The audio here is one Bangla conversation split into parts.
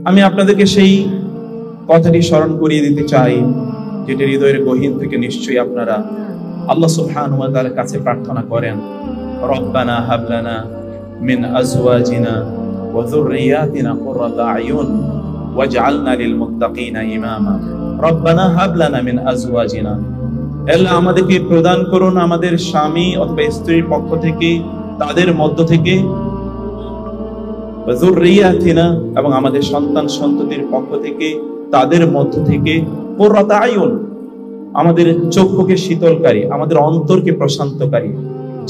আমি আপনাদেরকে সেই কথাটি স্মরণ করিয়ে দিতে চাই, যেটি হৃদয়ের গহীন থেকে নিশ্চয়ই আপনারা আল্লাহ সুবহানাহু ওয়া তাআলার কাছে প্রার্থনা করেন, রব্বানা হাব লানা মিন আজওয়াজিনা ওয়া যুররিয়াতিনা কুররাতা আয়ুন ওয়াজআলনা লিল মুত্তাকিনা ইমামা। রব্বানা হাব লানা মিন আজওয়াজিনা, আল্লাহ আমাদেরকে প্রদান করুন আমাদের স্বামী অথবা স্ত্রীর পক্ষ থেকে, তাদের মধ্য থেকে, ওয়া যুররিয়াতিনা এবং আমাদের সন্তান সন্ততির পক্ষ থেকে, তাদের মধ্য থেকে, কুররাতা আয়ুন আমাদের চক্ষুকে শীতলকারী, আমাদের অন্তরকে প্রশান্তকারী,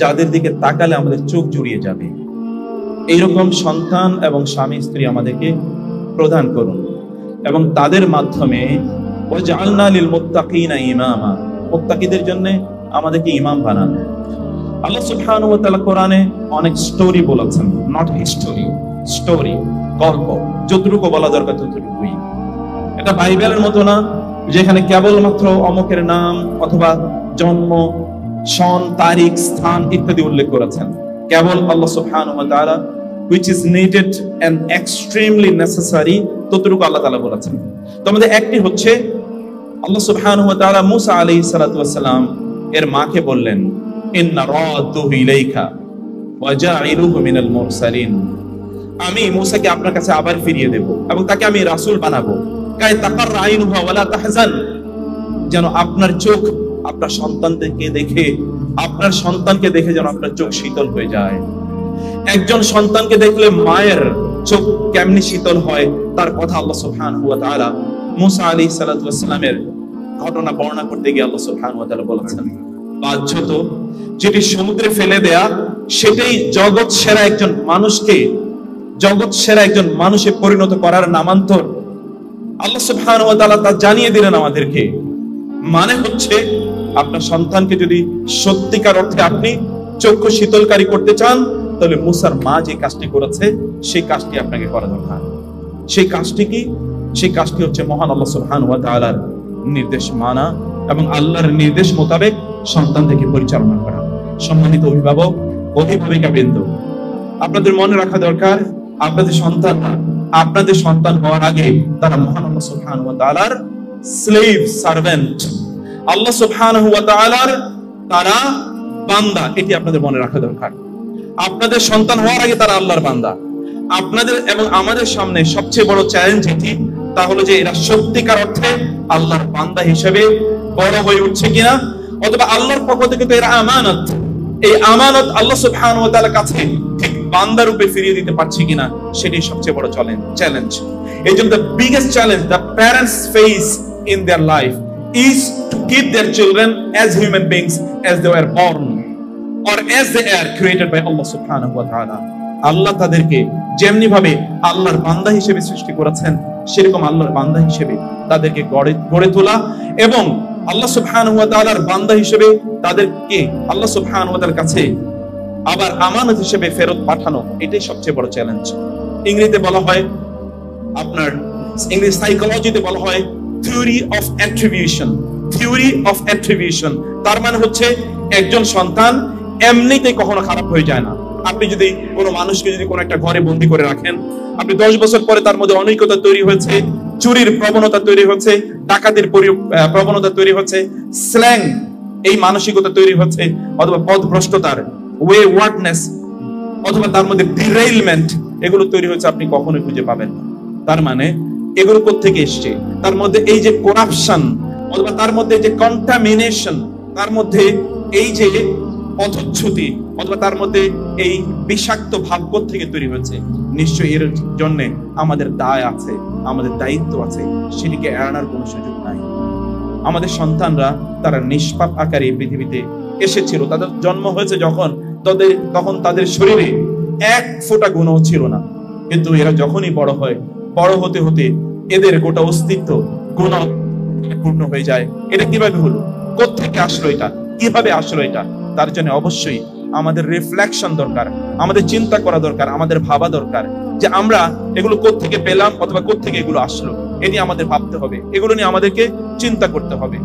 যাদের দিকে তাকালে আমাদের চোখ জুড়িয়ে যাবে, এইরকম সন্তান এবং স্বামী স্ত্রী আমাদেরকে প্রদান করুন। এবং তাদের মাধ্যমে ওয়াজআলনা লিল মুত্তাকিনা ইমামা, মুত্তাকিদের জন্য আমাদেরকে ইমাম বানান। আল্লাহ সুবহানাহু ওয়া তাআলা কোরআনে অনেক স্টোরি বলেছেন, নট হিস্টোরি, স্টোরি, গল্প, যতটুকু বলা দরকার ততটুকুই। এটা বাইবেলের মতো না যেখানে কেবলমাত্র অমুকের নাম অথবা জন্ম, সন, তারিখ, স্থান ইত্যাদি উল্লেখ করেছেন। কেবল আল্লাহ সুবহানাহু ওয়া তাআলা which is needed and extremely necessary ততটুকু আল্লাহ তাআলা বলেছেন। তো আমাদের একটি হচ্ছে আল্লাহ সুবহানাহু ওয়া তাআলা মুসা আলাইহিস সালাতু ওয়াস সালাম এর মাকে বললেন, ইন্না রাদুহু ইলাইকা ওয়া জাইলুহু মিনাল মুরসালিন, আমি মুসাকে আপনার কাছে আবার ফিরিয়ে দেব এবং তাকে আমি রাসূল বানাবো। কাই তাকাররা আইনুহা ওয়ালা তাহজান, যেন আপনার চোখ আপনার সন্তানকে দেখে, আপনার সন্তানকে দেখে যেন আপনার চোখ শীতল হয়ে যায়। একজন সন্তানকে দেখলে মায়ের চোখ কেমনি শীতল হয় তার কথা আল্লাহ সুবহানাহু ওয়া তাআলা মুসা আলাইহিস সালাতু ওয়াস সালামের ঘটনা বর্ণনা করতে গিয়ে আল্লাহ সুবহানাহু ওয়া তাআলা বলেছেন, বাহ্যত যেটি সমুদ্রে ফেলে দেয়া সেটাই জগৎ সেরা একজন মানুষকে, জগৎ সেরা একজন মানুষে পরিণত করার নামান্তর আল্লাহ সুবহানাহু ওয়া তাআলা তা জানিয়ে দিলেন আমাদেরকে। মানে হচ্ছে আপনার সন্তানকে যদি সত্যিকার অর্থে আপনি চক্ষু শীতলকারী করতে চান, তাহলে মুসার মা যে কাজটি করেছে সেই কাজটি আপনাকে করা দরকার। সেই কাজটি কি? সেই কাজটি হচ্ছে মহান আল্লাহ সুবহানাহু ওয়া তাআলার নির্দেশ মানা এবং আল্লাহর নির্দেশ মোতাবেক সন্তানকে পরিচালনা করা। সম্মানিত অভিভাবক, অভিভাবিকা বৃন্দ, আপনাদের মনে রাখা দরকার, আপনাদের সন্তান হওয়ার আগে তারা মহান আল্লাহ সুবহানাহু ওয়া তাআলার স্লেভ, সার্ভেন্ট, আল্লাহ সুবহানাহু ওয়া তাআলার তারা বান্দা, এটি আপনাদের মনে রাখা দরকার। আপনাদের সন্তান হওয়ার আগে তারা আল্লাহর বান্দা। আপনাদের এবং আমাদের সামনে সবচেয়ে বড় চ্যালেঞ্জ এটি, তা হলো যে এরা সত্যিকার অর্থে আল্লাহর বান্দা হিসেবে বড় হয়ে উঠছে কিনা, অথবা আল্লাহর পক্ষ থেকে তো এরা আমানত, এই আমানত আল্লাহ সুবহানাহু ওয়া তাআলার কাছে ঠিক বান্দা রূপে ফিরিয়ে দিতে পারছে কিনা, সেটি সবচেয়ে বড় চ্যালেঞ্জ। এই জন্য the biggest challenge the parents face in their life is to keep their children as human beings as they were born or as they are created by Allah subhanahu wa ta'ala. আল্লাহ তাদেরকে যেমনি ভাবে আল্লাহর বান্দা হিসেবে সৃষ্টি করেছেন, সেরকম আল্লাহর বান্দা হিসেবে তাদেরকে গড়ে তোলা এবং আল্লাহ সুবহানাহু ওয়া তাআলার বান্দা হিসেবে তাদেরকে আল্লাহ সুবহানাহু ওয়া তাআলার কাছে আবার আমানত হিসেবে ফেরত পাঠানো, এটাই সবচেয়ে বড় চ্যালেঞ্জ। ইংরেজিতে বলা হয়, আপনার ইংলিশ সাইকোলজিতে বলা হয় থিওরি অফ অ্যাট্রিবিউশন। তার মানে হচ্ছে একজন সন্তান এমনিতে কখনো খারাপ হয়ে যায় না। আপনি যদি কোনো মানুষকে যদি কোনো একটা ঘরে বন্দি করে রাখেন, আপনি 10 বছর পরে তার মধ্যে অনৈক্যতা তৈরি হয়েছে, চুরির প্রবণতা তৈরি হচ্ছে, ডাকাতির প্রবণতা তৈরি হচ্ছে, স্ল্যাং এই মানসিকতা তৈরি হচ্ছে, অথবা পথভ্রষ্টতার ওয়ার্ডনেস, অথবা তার মধ্যে ডিরেইলমেন্ট, এগুলো তৈরি হচ্ছে, আপনি কখনোই খুঁজে পাবেন না। তার মানে এগুলো কোত্থেকে এসছে? তার মধ্যে এই যে করাপশন, অথবা তার মধ্যে যে কন্টামিনেশন, তার মধ্যে এই যে পথচ্যুতি, অথবা তার মধ্যে এই বিষাক্ত ভাব থেকে তৈরি হয়েছে। নিশ্চয়ই এর জন্য আমাদের দায় আছে, আমাদের দায়িত্ব আছে, সেটিকে এড়ানোর কোনো সুযোগ নাই। আমাদের সন্তানরা তারা নিষ্পাপ আকারে পৃথিবীতে এসেছিল, তাদের জন্ম হয়েছে তখন তাদের শরীরে এক ফোঁটা গুনাহ ছিল না। কিন্তু এরা যখনই বড় হয়, বড় হতে হতে এদের গোটা অস্তিত্ব গুনাহ পূর্ণ হয়ে যায়। এটা কিভাবে হলো? কোত্থেকে আসলো এটা? কিভাবে আসলো এটা? তার জন্য অবশ্যই আমাদের রিফ্লেকশন দরকার, আমাদের চিন্তা করা দরকার, আমাদের ভাবা দরকার যে আমরা এগুলো কোত্থেকে পেলাম অথবা কোত্থেকে এগুলো আসলো। এটি আমাদের ভাবতে হবে, এগুলো নিয়ে আমাদেরকে চিন্তা করতে হবে।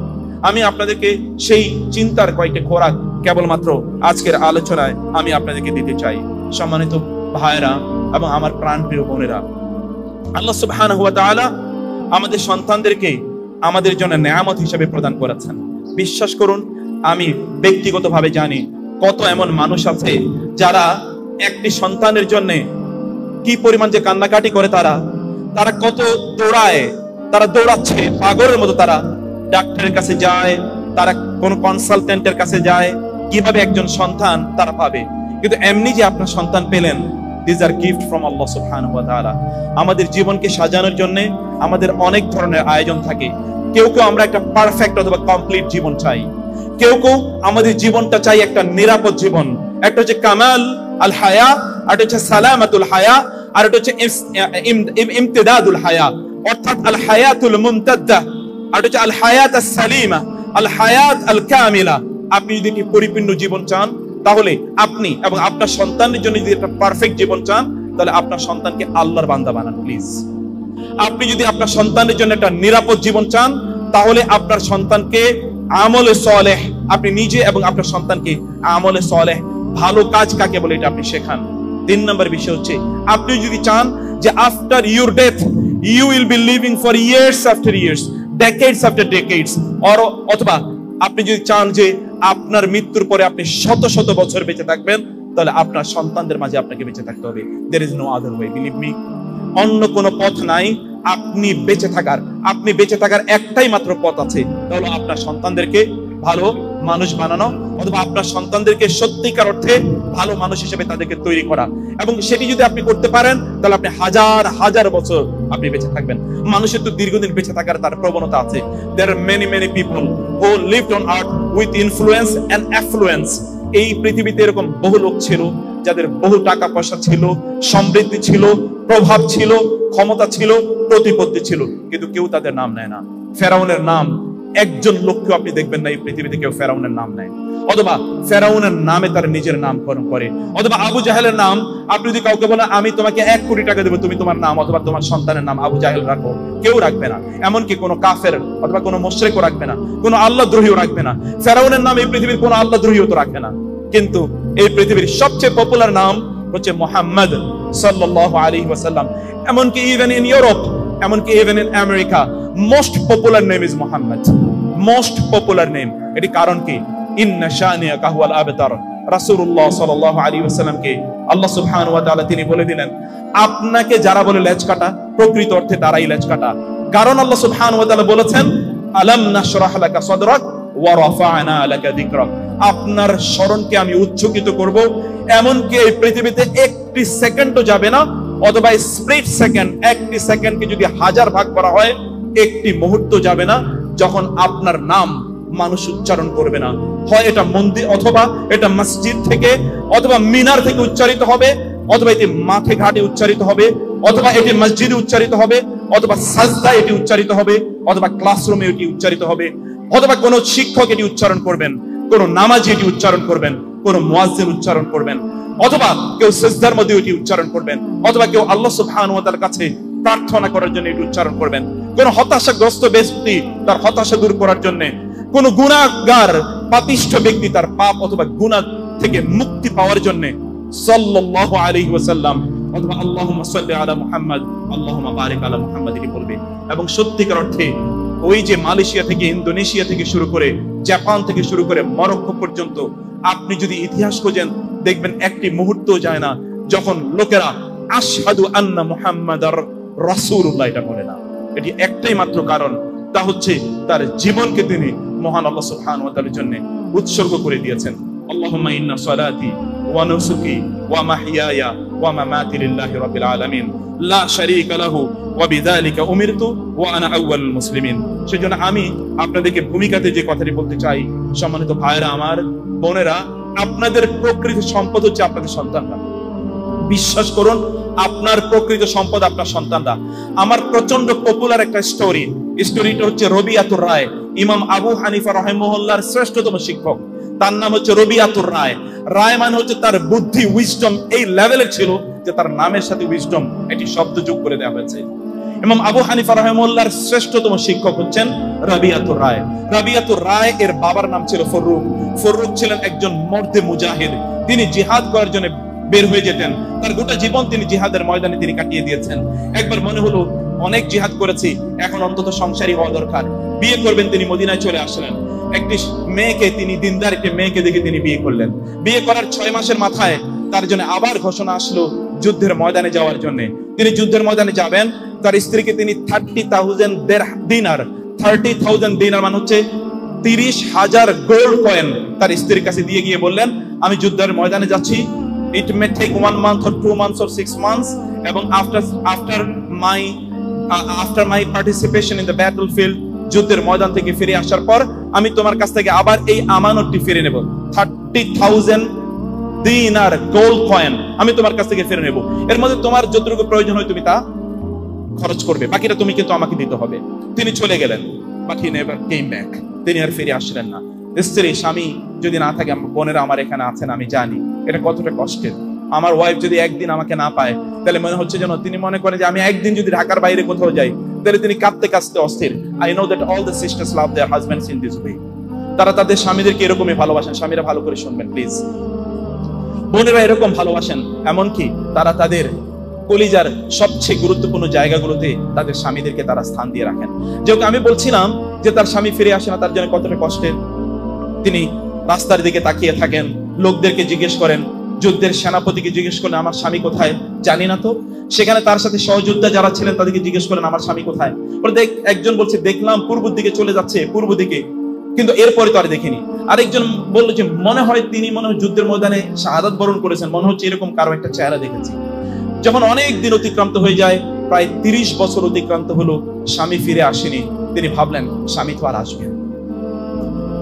আমি আপনাদেরকে সেই চিন্তার কয়েকটি খোরাক কেবলমাত্র আজকের আলোচনায় আমি আপনাদেরকে দিতে চাই। সম্মানিত ভাইরা এবং আমার প্রাণপ্রিয় বোনেরা, আল্লাহ সুবহানাহু ওয়া তাআলা আমাদের সন্তানদেরকে আমাদের জন্য নেয়ামত হিসেবে প্রদান করেছেন। বিশ্বাস করুন, আমি ব্যক্তিগতভাবে জানি কত এমন মানুষ আছে যারা একটি সন্তানের জন্য কি পরিমাণ যে কান্নাকাটি করে, তারা কত দৌড়ায়, তারা দৌড়াচ্ছে পাগলের মতো, তারা ডাক্তারের কাছে যায়, তারা কোন কনসালটেন্টের কাছে যায় কিভাবে একজন সন্তান তারা পাবে। কিন্তু এমনি যে আপনার সন্তান পেলেন, দিস আর গিফট ফ্রম আল্লাহ সুবহানাহু ওয়া তাআলা। আমাদের জীবনকে সাজানোর জন্য আমাদের অনেক ধরনের আয়োজন থাকে। কেউ কেউ আমরা একটা পারফেক্ট অথবা কমপ্লিট জীবন চাই, কেউ কেউ আমাদের জীবনটা চাই একটা নিরাপদ জীবন। একটা হচ্ছে কামাল আল হায়া, আর হচ্ছে সালামাতুল হায়া, আর এটা হচ্ছে ইমতিদাদুল হায়া, অর্থাৎ আল হায়াতুল মুমতাদ্দা, আর হচ্ছে আল হায়াত আস সালিমা, আল হায়াত আল কামিলা। আপনি যদি একটি পরিপূর্ণ জীবন চান, তাহলে আপনি এবং আপনার সন্তানের জন্য যদি একটা পারফেক্ট জীবন চান, তাহলে আপনার সন্তানকে আল্লাহর বান্দা বানান প্লিজ। আপনি যদি আপনার সন্তানের জন্য একটা নিরাপদ জীবন চান, তাহলে আপনার সন্তানকে আমলে সালেহ, আপনি নিজে এবং আপনার সন্তানকে আমলে সালেহ, ভালো কাজ কাকে বলে, এটা আপনি শেখান। 3 নম্বর বিষয় হচ্ছে, আপনি যদি চান যে after your death you will be living for years after years, decades after decades, অথবা আপনি যদি চান যে আপনার মৃত্যুর পরে আপনি শত শত বছর বেঁচে থাকবেন, তাহলে আপনার সন্তানদের মাঝে আপনাকে বেঁচে থাকতে হবে। There is no other way, believe me. অন্য কোনো পথ নাই আপনি বেঁচে থাকার একটাই মাত্র পথ আছে, তাহলে আপনার সন্তানদেরকে ভালো মানুষ বানানো, অথবা আপনার সন্তানদেরকে সত্যিকার অর্থে ভালো মানুষ হিসেবে তাদেরকে তৈরি করা। এবং সেটি যদি আপনি করতে পারেন, তাহলে আপনি হাজার হাজার বছর আপনি বেঁচে থাকবেন। মানুষের তো দীর্ঘদিন বেঁচে থাকার তার প্রবণতা আছে। There are many people who lived on earth with influence and affluence. এই পৃথিবীতে এরকম বহু লোক ছিল যাদের বহু টাকা পয়সা ছিল, সমৃদ্ধি ছিল, প্রভাব ছিল, ক্ষমতা ছিল, প্রতিপত্তি ছিল, কিন্তু কেউ তাদের নাম নেয় না। ফেরাউনের নাম একজন লোককে আপনি দেখবেন না এই পৃথিবীতে কেউ ফেরাউনের নাম নেয়, অথবা ফেরাউনের নামে তার নিজের নামকরণ করে। অথবা আবু জাহেলের নাম, আপনি যদি কাউকে বলেন আমি তোমাকে 1 কোটি টাকা দেবো, তুমি তোমার নাম অথবা তোমার সন্তানের নাম আবু জাহেল রাখো, কেউ রাখবে না। এমনকি কোনো কাফের অথবা কোনো মুশরিকও রাখবে না, কোনো আল্লাহ দ্রোহীও রাখবে না। ফেরাউনের নাম এই পৃথিবীর কোনো আল্লাহ দ্রোহীও তো রাখে না। কিন্তু এই পৃথিবীর সবচেয়ে পপুলার নাম হচ্ছে মুহাম্মদ সাল্লাল্লাহু আলাইহি ওয়াসাল্লাম। এমনকি ইভেন ইন ইউরোপ, এমনকি even in America, most popular name is Muhammad, most popular name. এটি কারণ কি? ইন্না শানিয়াকা হুয়াল আবতার। রাসূলুল্লাহ সাল্লাল্লাহু আলাইহি ওয়াসাল্লামকে আল্লাহ সুবহানাহু ওয়া তাআলা তিনি বলে দিলেন, আপনাকে যারা বলে লেজ কাটা, প্রকৃত অর্থে তারাই লেজ কাটা। কারণ আল্লাহ সুবহানাহু ওয়া তাআলা বলেছেন, আলাম নাশরাহ লাকা সাদরাক ওয়া রাফা'না লাকা যিকরাক। আপনার স্মরণকে আমি উচ্চকিত করব, এমনকি এই পৃথিবীতে একটি সেকেন্ডও যাবে না, অথবা স্প্লিট সেকেন্ড, একটি সেকেন্ডকে যদি 1000 ভাগ করা হয়, একটি মুহূর্ত যাবে না যখন আপনার নাম মানুষ উচ্চারণ করবে না। হয় এটা মন্দির অথবা এটা মসজিদ থেকে অথবা মিনার থেকে উচ্চারিত হবে, অথবা এটি মাঠে ঘাটে উচ্চারিত হবে, অথবা এটি মসজিদে উচ্চারিত হবে, অথবা সাজদায় এটি উচ্চারিত হবে, অথবা ক্লাসরুমে এটি উচ্চারিত হবে, অথবা কোনো শিক্ষক এটি উচ্চারণ করবেন, কোন নামাজি এটি উচ্চারণ করবেন, কোন মুয়াজ্জিন উচ্চারণ করবেন, অথবা কেউ সিজদার মধ্যে এটি উচ্চারণ করবেন, অথবা কেউ আল্লাহ সুবহানাহু ওয়া তাআলার কাছে প্রার্থনা করার জন্য এটি উচ্চারণ করবেন, কোন হতাশাগ্রস্ত ব্যক্তি তার হতাশা দূর করার জন্য, কোন গুনাহগার পাপিষ্ঠ ব্যক্তি তার পাপ অথবা গুনাহ থেকে মুক্তি পাওয়ার জন্য সাল্লাল্লাহু আলাইহি ওয়াসাল্লাম অথবা আল্লাহুম্মা সাল্লি আলা মুহাম্মদ আল্লাহুম্মা বারিক আলা মুহাম্মদ এটি বলবে। এবং সত্যিকার অর্থে ওই যে মালয়েশিয়া থেকে, ইন্দোনেশিয়া থেকে শুরু করে, জাপান থেকে শুরু করে মরক্কো পর্যন্ত আপনি যদি ইতিহাস খোঁজেন, দেখবেন একটি মুহূর্ত যায় না যখন লোকেরা আশহাদু আন্না মুহাম্মাদার রাসূলুল্লাহ এটা বলে না। এটি একটাই মাত্র কারণ, তা হচ্ছে তার জীবনকে তিনি মহান আল্লাহ সুবহানাহু ওয়া তাআলার জন্য উৎসর্গ করে দিয়েছেন। আল্লাহুম্মা ইন্না সালাতি ওয়া নুসুকি ওয়া মাহইয়ায়া ওয়া মামাতি লিল্লাহি রাব্বিল আলামিন লা শারীকা লাহু ওয়া বিযালিকা উমিরতু ওয়া আনা আউয়ালুল মুসলিমিন। সেজন্য আমি আপনাদেরকে ভূমিকাতে যে কথাটি বলতে চাই, সম্মানিত ভাইরা আমার, বোনেরা, আপনাদের প্রকৃত সম্পদ হচ্ছে আপনাদের সন্তানরা। বিশ্বাস করুন, আপনার প্রকৃত সম্পদ আপনার সন্তানরা। আমার প্রচন্ড পপুলার একটা স্টোরিটা হচ্ছে রবিআতুর রায়, ইমাম আবু হানিফা রাহিমাহুল্লাহর শ্রেষ্ঠতম শিক্ষক। তার নাম হচ্ছে রবিআতুর রায়। রায় মানে হচ্ছে তার বুদ্ধি, উইজডম এই লেভেলের ছিল যে তার নামের সাথে উইজডম এটি শব্দ যোগ করে দেওয়া হয়েছে। ইমাম আবু হানিফা রাহিমাহুল্লাহর শ্রেষ্ঠতম শিক্ষক হচ্ছেন রবিআতুর রায়। রবিআতুর রায় এর বাবার নাম ছিল ফররুখ। ফররুখ ছিলেন একজন মর্দে মুজাহিদ। তিনি জিহাদ করার জন্য বের হয়ে যেতেন। তার গোটা জীবন তিনি জিহাদের ময়দানে তিনি কাটিয়ে দিয়েছেন। একবার মনে হলো অনেক জিহাদ করেছি, এখন অন্তত সংসারী হওয়া দরকার, বিয়ে করবেন। তিনি মদিনায় চলে আসলেন। একটি মেয়েকে, তিনি দিনদার একটি মেয়েকে দেখে তিনি বিয়ে করলেন। বিয়ে করার 6 মাসের মাথায় তার জন্য আবার ঘোষণা আসলো যুদ্ধের ময়দানে যাওয়ার জন্য। তিনি যুদ্ধের ময়দানে যাবেন। তার স্ত্রীকে তিনি 30,000 দিনার, 30,000 দিনার মানে হচ্ছে 30,000 গোল্ড কয়েন তার স্ত্রীর কাছে দিয়ে গিয়ে বললেন, আমি যুদ্ধের ময়দানে যাচ্ছি। It may take 1 month or 2 months or 6 months, এবং after my participation in the battlefield, যুদ্ধের ময়দান থেকে ফিরে আসার পর আমি তোমার কাছ থেকে আবার এই আমানতটি ফিরে নেব। 30,000 দিনার গোল্ড কয়েন আমি তোমার কাছ থেকে ফিরে নেব। এর মধ্যে তোমার যতটুকু প্রয়োজন হয় তুমি তা খরচ করবে, বাকিটা তুমি কিন্তু আমাকে দিতে হবে। তিনি চলে গেলেন, but he never came back. তিনি আর ফিরে আসলেন না। স্ত্রী, স্বামী যদি না থাকে, বোনেরা আমার এখানে আছেন, আমি জানি এটা কতটা কষ্টের। আমার ওয়াইফ যদি একদিন আমাকে না পায়, তাহলে মনে হচ্ছে যেন তিনি মনে করেন যে আমি একদিন যদি ঢাকার বাইরে কোথাও যাই, তাহলে তিনি কাঁদতে কাঁদতে অস্থির। I know that all the sisters love their husbands in this way. তারা তাদের স্বামীদেরকে এরকমই ভালোবাসেন। স্বামীরা ভালো করে শুনবেন প্লিজ। বোনেরা এরকম ভালোবাসেন, এমনকি তারা তাদের কলিজার সবচেয়ে গুরুত্বপূর্ণ জায়গাগুলোতে তাদের স্বামীদেরকে তারা স্থান দিয়ে রাখেন। যেহেতু আমি বলছিলাম যে তার স্বামী ফিরে আসে না, তার জন্য কতটা কষ্টের। তিনি রাস্তার দিকে তাকিয়ে থাকেন, লোকদেরকে জিজ্ঞেস করেন, যুদ্ধের সেনাপতিকে জিজ্ঞেস করেন আমার স্বামী কোথায়, জানি না তো। সেখানে তার সাথে সহযোদ্ধা যারা ছিলেন তাদেরকে জিজ্ঞেস করেন আমার স্বামী কোথায়। একজন বলছে দেখলাম পূর্ব দিকে চলে যাচ্ছে, পূর্ব দিকে, কিন্তু এরপরে তো আর দেখিনি। আরেকজন বললো যে মনে হয় তিনি যুদ্ধের ময়দানে শাহাদাত বরণ করেছেন, মনে হচ্ছে এরকম কারো একটা চেহারা দেখেছি। যখন অনেক দিন অতিক্রান্ত হয়ে যায়, প্রায় 30 বছর অতিক্রান্ত হলো, স্বামী ফিরে আসেনি। তিনি ভাবলেন স্বামী তো আর আসবে।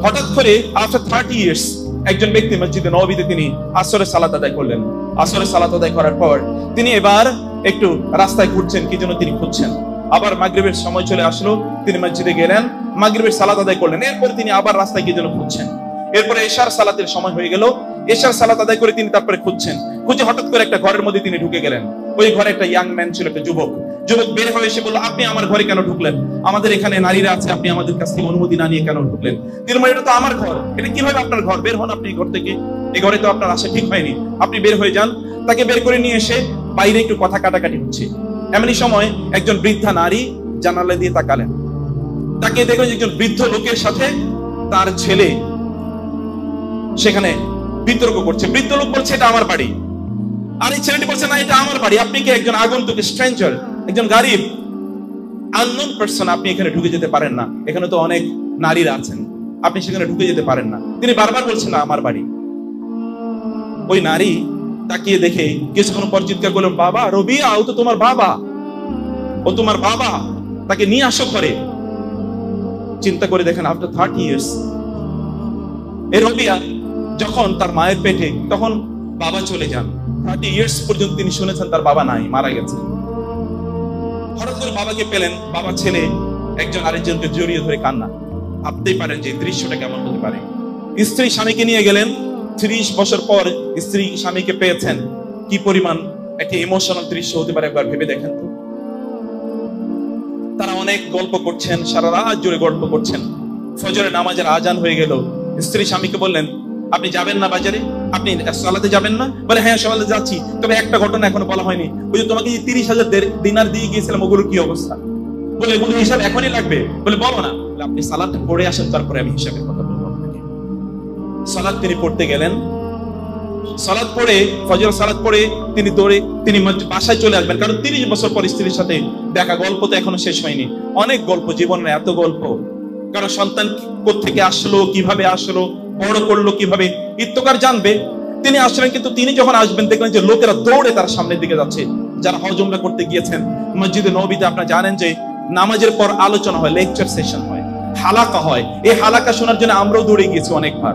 হঠাৎ করে আফটার 30 ইয়ার্স একজন ব্যক্তি মসজিদে নববীতে তিনি আসরের সালাত আদায় করলেন। আসরের সালাত আদায় করার পর তিনি এবার একটু রাস্তায় ঘুরছেন, কি জন্য তিনি খুঁজছেন। আবার মাগরিবের সময় চলে আসলো, তিনি মসজিদে গেলেন, মাগরিবের সালাত আদায় করলেন। এরপরে তিনি আবার রাস্তায় কি জন্য খুঁজছেন। এরপরে এশার সালাতের সময় হয়ে গেল, এশার সালাত আদায় করে তিনি তারপরে খুঁজছেন। খুঁজে হঠাৎ করে একটা ঘরের মধ্যে তিনি ঢুকে গেলেন। ওই ঘরে একটা ইয়াং ম্যান ছিল, একটা যুবক বের হয়ে এসে বলল, আপনি আমার ঘরে কেন ঢুকলেন? আমাদের এখানে নারীরা আছে, আপনি আমাদের কাছ থেকে অনুমতি না নিয়ে কেন ঢুকলেন? তিনি বললেন, এটা তো আমার ঘর। এটা কিভাবে আপনার ঘর? বের হন আপনি ঘর থেকে, এই ঘরে তো আপনার আসা ঠিক হয়নি, আপনি বের হয়ে যান। তাকে বের করে নিয়ে এসে বাইরে একটু কথা কাটাকাটি হচ্ছে। এমনই সময় একজন বৃদ্ধা নারী জানালা দিয়ে তাকালেন। তাকে দেখলেন একজন বৃদ্ধ লোকের সাথে তার ছেলে সেখানে বিতর্ক করছে। বৃদ্ধ লোক বলছে এটা আমার বাড়ি, আর এই ছেলেটি বলছে না এটা আমার বাড়ি। আপনি কি একজন আগন্তুক, স্ট্রেঞ্জার, একজন গারিব, আননোন পারসন, আপনি এখানে ঢুকে যেতে পারেন না। এখানে তো অনেক নারীরা আছেন, আপনি সেখানে ঢুকে যেতে পারেন না। তিনি বারবার বলছেন না আমার বাড়ি। ওই নারী তাকিয়ে দেখে কিছুক্ষণ পর চিৎকার করলেন, বাবা রবিয়া, ও তো তোমার বাবা, ও তোমার বাবা, তাকে নিয়ে আসো ঘরে। চিন্তা করে দেখেন আফটার 30 ইয়ার্স এই রবিয়া যখন তার মায়ের পেটে, তখন বাবা চলে যান। 30 ইয়ার্স পর্যন্ত তিনি শুনেছেন তার বাবা নাই, মারা গেছে। হঠাৎ করে বাবাকে পেলেন, বাবা ছেলে একজন আরেকজনকে জড়িয়ে ধরে কান্না। ভাবতেই পারেন যে দৃশ্যটা কেমন হতে পারে। স্ত্রী স্বামীকে নিয়ে গেলেন, 30 বছর পর স্ত্রী স্বামীকে পেয়েছেন, কি পরিমাণ একটা ইমোশনাল দৃশ্য হতে পারে একবার ভেবে দেখেন তো। তারা অনেক গল্প করছেন, সারা রাত জুড়ে গল্প করছেন। ফজরের নামাজের আজান হয়ে গেল। স্ত্রী স্বামীকে বললেন, আপনি যাবেন না বাজারে, আপনি সালাতে যাবেন না? বলে হ্যাঁ সালাতে যাচ্ছি, তবে একটা ঘটনা এখনো বলা হয়নি। ওই যে তোমাকে 30,000 দিনার দিয়ে গিয়েছিলাম, ওগুলোর কি অবস্থা? বলে এগুলো হিসাব এখনই লাগবে? বলে বলো না। আপনি সালাতটা পড়ে আসেন, তারপরে আমি হিসাবের কথা বলবো আপনাকে। সালাত তিনি পড়তে গেলেন। সালাত পড়ে, ফজর সালাত পড়ে তিনি দৌড়ে তিনি বাসায় চলে আসবেন, কারণ 30 বছর পর স্ত্রীর সাথে দেখা। গল্প তো এখনো শেষ হয়নি, অনেক গল্প, জীবনের এত গল্প। কারণ সন্তান কোত্থেকে আসলো, কিভাবে আসলো, বড় করলো কিভাবে, ইত্তকার জানবে। তিনি আসলেন, কিন্তু তিনি যখন আসবেন দেখলেন যে লোকেরা দৌড়ে তার সামনের দিকে যাচ্ছে। যারা হজ উমরা করতে গিয়েছেন, মসজিদে নববীতে আপনারা জানেন যে নামাজের পর আলোচনা হয়, লেকচার সেশন হয়, হালাকা হয়। এই হালাকা শোনার জন্য আমরাও দৌড়ে গিয়েছি অনেকবার।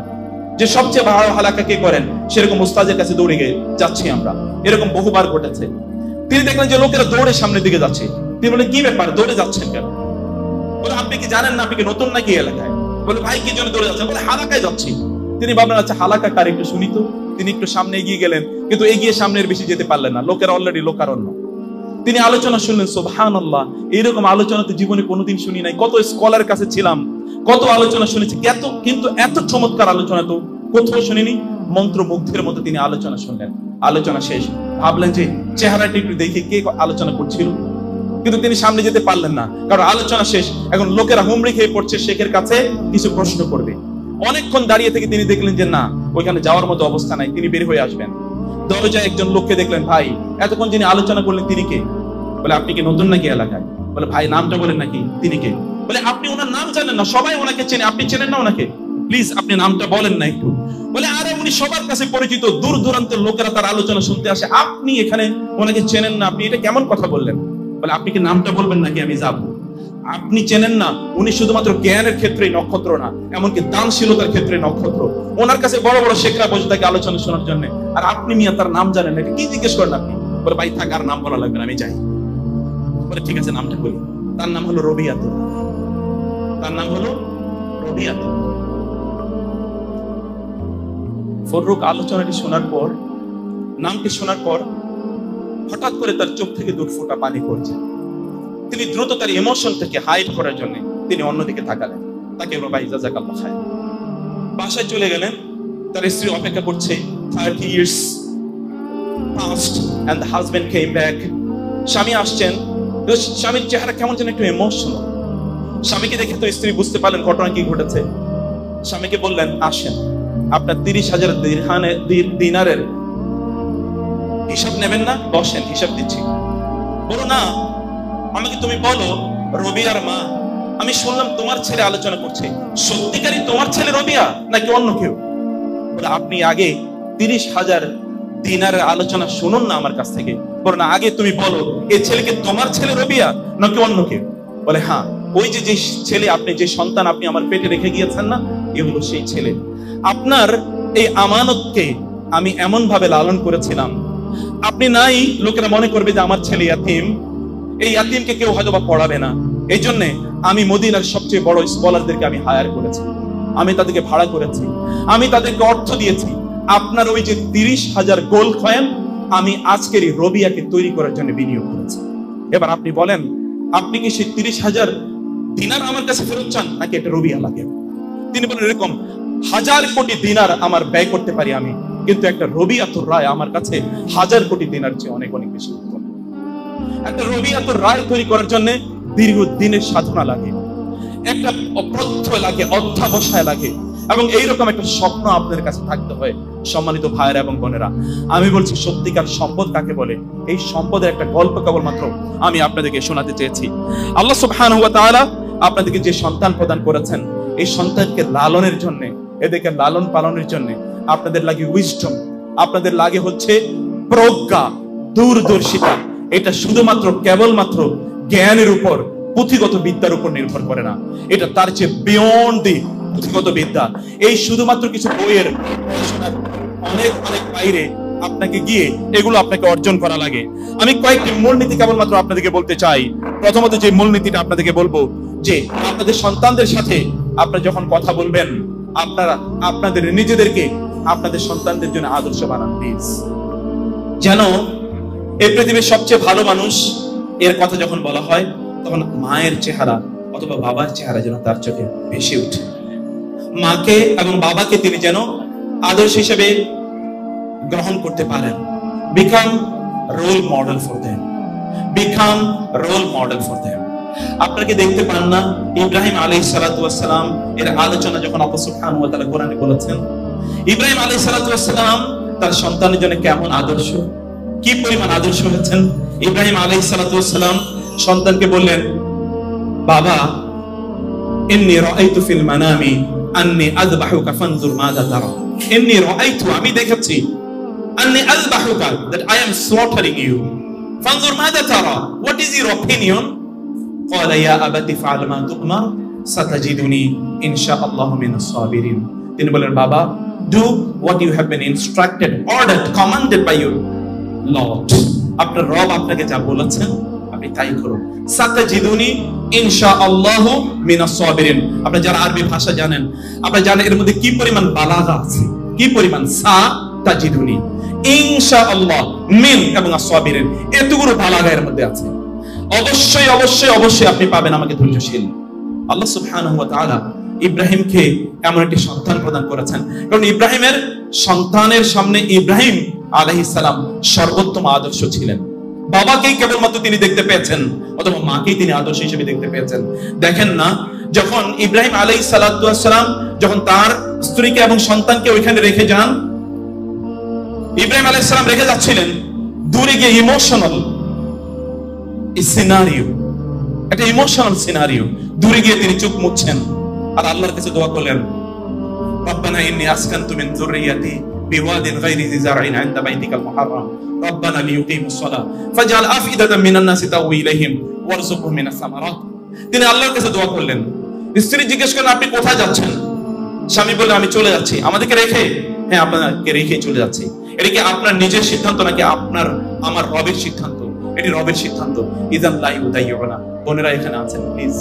যে সবচেয়ে ভালো হালাকা কে করেন, সেরকম উস্তাদের কাছে দৌড়ে গিয়ে যাচ্ছি আমরা, এরকম বহুবার ঘটেছে। তিনি দেখলেন যে লোকেরা দৌড়ে সামনের দিকে যাচ্ছে। তিনি বলেন, কি ব্যাপার, দৌড়ে যাচ্ছেন কেন? বলে আপনি কি জানেন না, আপনি কি নতুন নাকি এলাকায়? বলে ভাই কি জন্য দৌড়ে যাচ্ছেন? বলে হালাকায় যাচ্ছি। তিনি ভাবলেন আচ্ছা হালাকা কার, একটু শুনি তো। তিনি একটু সামনে এগিয়ে গেলেন, কিন্তু এগিয়ে সামনের বেশি যেতে পারলেন না, লোকের অলরেডি লোকারণ্য। তিনি আলোচনা শুনলেন, সুবহানাল্লাহ, এইরকম আলোচনা তো জীবনে কোনোদিন শুনি নাই। কত স্কলার কাছে ছিলাম, কত আলোচনা শুনেছি, কিন্তু এত চমৎকার আলোচনা তো কোথাও শুনিনি। মন্ত্রমুগ্ধের মতো তিনি আলোচনা শুনলেন। আলোচনা শেষ, ভাবলেন যে চেহারাটা একটু দেখে কে আলোচনা করছিল, কিন্তু তিনি সামনে যেতে পারলেন না, কারণ আলোচনা শেষ। এখন লোকেরা হুমড়ি খেয়ে পড়ছে শেখের কাছে কিছু প্রশ্ন করবে। অনেকক্ষণ দাঁড়িয়ে থেকে তিনি দেখলেন যে না, ওইখানে যাওয়ার মতো অবস্থা নাই, তিনি বের হয়ে আসবেন। দরজায় একজন লোককে দেখলেন, ভাই এতক্ষণ যিনি আলোচনা করলেন তিনি কে? বলে আপনি কি নতুন নাকি এলাকায়? বলে ভাই নামটা বলেন নাকি। তিনি কে? বলে আপনি ওনার নাম জানেন না, সবাই ওনাকে চেনে, আপনি চেনেন না ওনাকে, প্লিজ আপনি নামটা বলেন না একটু। বলে আরে উনি সবার কাছে পরিচিত, দূর দূরান্তের লোকেরা তার আলোচনা শুনতে আসে, আপনি এখানে ওনাকে চেনেন না, আপনি এটা কেমন কথা বললেন? বলে আপনি কি নামটা বলবেন নাকি আমি যাব? আপনি চেনেন না, উনি শুধুমাত্র জ্ঞানের ক্ষেত্রেই নক্ষত্র না, এমনকি দানশীলতার ক্ষেত্রে নক্ষত্র। ওনার কাছে বড় বড় শেখরা বসে থাকে আলোচনা শোনার জন্য, আর আপনি মিয়া তার নাম জানেন না, এটা কি জিজ্ঞেস করেন আপনি? বলে ভাই থাক, আর নাম বলা লাগবে না, আমি যাই। বলে ঠিক আছে, নামটা বলি। তার নাম হলো রবিয়াতুল, তার নাম হলো রবিয়াতুল। ফররুক আলোচনাটি শোনার পর, নামটি শোনার পর হঠাৎ করে তার চোখ থেকে দুই ফোঁটা পানি পড়ছে। তিনি দ্রুত তার ইমোশনটাকে হাইড করার জন্য তিনি অন্যদিকে তাকালেন। তাকে ভাই জাযাকাল্লাহ খায় বাসায় চলে গেলেন। তার স্ত্রী অপেক্ষা করছে। 30 years passed and the husband came back. স্বামী আসছেন, স্বামীর চেহারা কেমন যেন একটু ইমোশনাল। স্বামীকে দেখে তো স্ত্রী বুঝতে পারলেন ঘটনা কি ঘটেছে। স্বামীকে বললেন, আসেন আপনার 30,000 দিনারের হিসাব নেবেন না? বসেন, হিসাব দিচ্ছি। বলো না, আমাকে তুমি বলো রবিয়ার মা, আমি শুনলাম তোমার ছেলে আলোচনা করছে, সত্যিকারই তোমার ছেলে রবিয়া নাকি অন্য কেউ? বলে আপনি আগে 30,000 দিনারের আলোচনা শুনুন না আমার কাছ থেকে, বলো না আগে তুমি বলো এই ছেলেকে তোমার ছেলে রবিয়া নাকি অন্য কেউ? বলে হ্যাঁ, ওই যে ছেলে, আপনি যে সন্তান আপনি আমার পেটে রেখে গিয়েছেন না, এ হলো সেই ছেলে। আপনার এই আমানতকে আমি এমন ভাবে লালন করেছিলাম, আপনি নাই লোকেরা মনে করবে যে আমার ছেলে ইয়াতিম, এই ইয়াতিমকে কেউ হয়তো বা পড়াবে না। এই জন্য আমি মদিনার সবচেয়ে বড় স্কলারদেরকে আমি হায়ার করেছি, আমি তাদেরকে ভাড়া করেছি, আমি তাদেরকে অর্থ দিয়েছি। আপনার ওই যে 30,000 গোল্ড কয়েন আমি আজকের এই রবিয়াকে তৈরি করার জন্য বিনিয়োগ করেছি। এবার আপনি বলেন, আপনি কি সেই 30,000 দিনার আমার কাছে ফেরত চান নাকি এটা রবিয়া লাগে? তিনি বলেন, এরকম 1000 কোটি দিনার আমার ব্যয় করতে পারি আমি, কিন্তু একটা রবিয়াতুর রায় আমার কাছে 1000 কোটি দিনার চেয়ে অনেক অনেক বেশি উত্তম। একটা রবিয়াতুর রায় তৈরি করার জন্য দীর্ঘদিনের সাধনা লাগে, একটা অপ্রত্যয় লাগে, অধ্যাবসায় লাগে, এবং এইরকম একটা স্বপ্ন আপনাদের কাছে থাকতে হয়। সম্মানিত ভাইয়েরা এবং বোনেরা, আমি বলছি সত্যিকার সম্পদ কাকে বলে, এই সম্পদের একটা গল্প কেবলমাত্র আমি আপনাদেরকে শোনাতে চেয়েছি। আল্লাহ সুবহানাহু ওয়া তাআলা আপনাদেরকে যে সন্তান প্রদান করেছেন, এই সন্তানকে লালনের জন্য, এদেরকে লালন পালনের জন্য আপনাদের লাগে উইজডম, আপনাদের লাগে হচ্ছে প্রজ্ঞা, দূরদর্শিতা। এটা শুধুমাত্র কেবলমাত্র জ্ঞানের উপর, পুঁথিগত বিদ্যার উপর নির্ভর করে না, এটা তার চেয়ে বিয়ন্ড দি পুঁথিগত বিদ্যা। এই শুধুমাত্র কিছু বইয়ের পড়াশোনার অনেক অনেক বাইরে আপনাকে গিয়ে এগুলো আপনাকে অর্জন করা লাগে। আমি কয়েকটি মূলনীতি কেবলমাত্র আপনাদেরকে বলতে চাই। প্রথমত যে মূলনীতিটা আপনাদেরকে বলবো, যে আপনাদের সন্তানদের সাথে আপনারা যখন কথা বলবেন, আপনারা আপনাদের নিজেদেরকে আপনাদের সন্তানদের জন্য আদর্শ বানান প্লিজ। যেন এই পৃথিবীর সবচেয়ে ভালো মানুষ এর কথা যখন বলা হয়, তখন মায়ের চেহারা অথবা বাবার চেহারা যেন তার চোখে ভেসে ওঠে। মাকে এবং বাবাকে তিনি যেন আদর্শ হিসেবে গ্রহণ করতে পারেন। Become role model for them, become role model for them. আপনাকে দেখতে পান না ইব্রাহিম আলাইহিস সালাতু ওয়াস সালাম এর আলোচনা যখন আল্লাহ সুবহানাহু ওয়া তাআলা কোরআনে বলেছেন, ইব্রাহিম আলাইহিস সালাতু ওয়াস সালাম তার সন্তানের জন্য কেমন আদর্শ, কি পরিমাণ আদর্শ হয়েছেন। ইব্রাহিম আলাইহিস সালাতু ওয়াস সালাম সন্তানকে বললেন, বাবা ইন্নী রাআইতু ফিল মানামি আন্নী আযবাহুকা ফানজুর মাযা তারা। ইন্নী রাআইতু, আমি দেখেছি, আন্নী আযবাহুকা, that I am slaughtering you, ফানজুর মাযা তারা, what is your opinion? قال يا أبت فعل ما تؤمر ستجدني إن شاء الله من الصابرين. তিনি বলেন, বাবা do what you have been instructed, ordered, commanded by your Lord. আপনার রব আপনাকে যা বলেছেন আপনি তাই করুন। সাতাজিদুনি ইনশাআল্লাহু মিনাস সাবিরিন। আপনারা যারা আরবি ভাষা জানেন, আপনারা জানেন এর মধ্যে কি পরিমাণ বালাগা আছে, কি পরিমাণ। সাতাজিদুনি, ইনশাআল্লাহ, মিন এবং আস-সাবিরিন, এতগুলো বালাগা এর মধ্যে আছে। অবশ্যই অবশ্যই অবশ্যই আপনি পাবেন আমাকে ধৈর্যশীল। আল্লাহ সুবহানাহু ওয়া তাআলা ইব্রাহিমকে এমন একটি সন্তান প্রদান করেছেন, কারণ ইব্রাহিমের সন্তানের সামনে ইব্রাহিম আলাইহিস সালাম সর্বোত্তম আদর্শ ছিলেন। বাবাকেই কেবলমাত্র তিনি দেখতে পেয়েছেন, অথবা মাকেই তিনি আদর্শ হিসেবে দেখতে পেয়েছেন। দেখেন না, যখন ইব্রাহিম আলাইহিস সালাম যখন তার স্ত্রীকে এবং সন্তানকে ওইখানে রেখে যান, ইব্রাহিম আলাইহিস সালাম রেখে যাচ্ছিলেন, দূরে গিয়ে ইমোশনাল সিনারিও, একটা ইমোশনাল সিনারিও, দূরে গিয়ে তিনি চোখ মুছছেন আর আল্লাহর কাছে দোয়া করলেন, রব্বানা ইন্নী আসকানতু মিন যুররিয়াতি বিওয়াদিন গায়রি জি যারইন ইনদা বাইতিকাল মুহাররাম রব্বানা লিয়ুকিমুস সালাহ ফাজআল আফইদাতাম মিনান নাসি তাওয়ি ইলাইহিম ওয়ারযুকহুম মিনাস সামারাত। তিনি আল্লাহর কাছে দোয়া করলেন। স্ত্রী জিজ্ঞেস করলেন, আপনি কোথায় যাচ্ছেন? স্বামী বললেন, আমি চলে যাচ্ছি। আমাদেরকে রেখে? হ্যাঁ, আপনাকে রেখে চলে যাচ্ছি। এটা কি আপনার নিজের সিদ্ধান্ত নাকি আমার রবের সিদ্ধান্ত? এটি রবের সিদ্ধান্ত। ইযান লা ইউদাইয়ুনা। বোনেরা এখানে আছেন, প্লিজ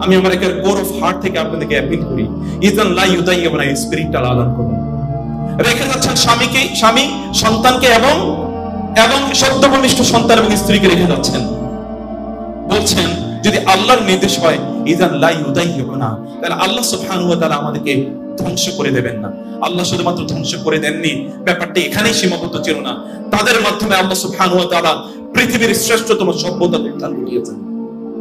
আমি আমার একটা কোর অফ হার্ট থেকে আপনাদেরকে অ্যাপিল করি, ইযান লা ইউদাইয়ুনা, স্পিরিটটা লালন করুন। রেখে যাচ্ছেন স্বামী সন্তানকে এবং সদ্যভূমিষ্ঠ সন্তান এবং স্ত্রীকে রেখে যাচ্ছেন। বলছেন যদি আল্লাহর নির্দেশ হয় ইযান লা ইউদাইয়ুনা, তাহলে আল্লাহ সুবহানাহু ওয়া তাআলা আমাদেরকে ধ্বংস করে দেবেন না। আল্লাহ শুধুমাত্র ধ্বংস করে দেননি, ব্যাপারটা এখানেই সীমাবদ্ধ ছিল না। তাদের মাধ্যমে আল্লাহ সুবহানাহু ওয়া তাআলা পৃথিবীর শ্রেষ্ঠতম সভ্যতা উত্থান ঘটিয়েছেন।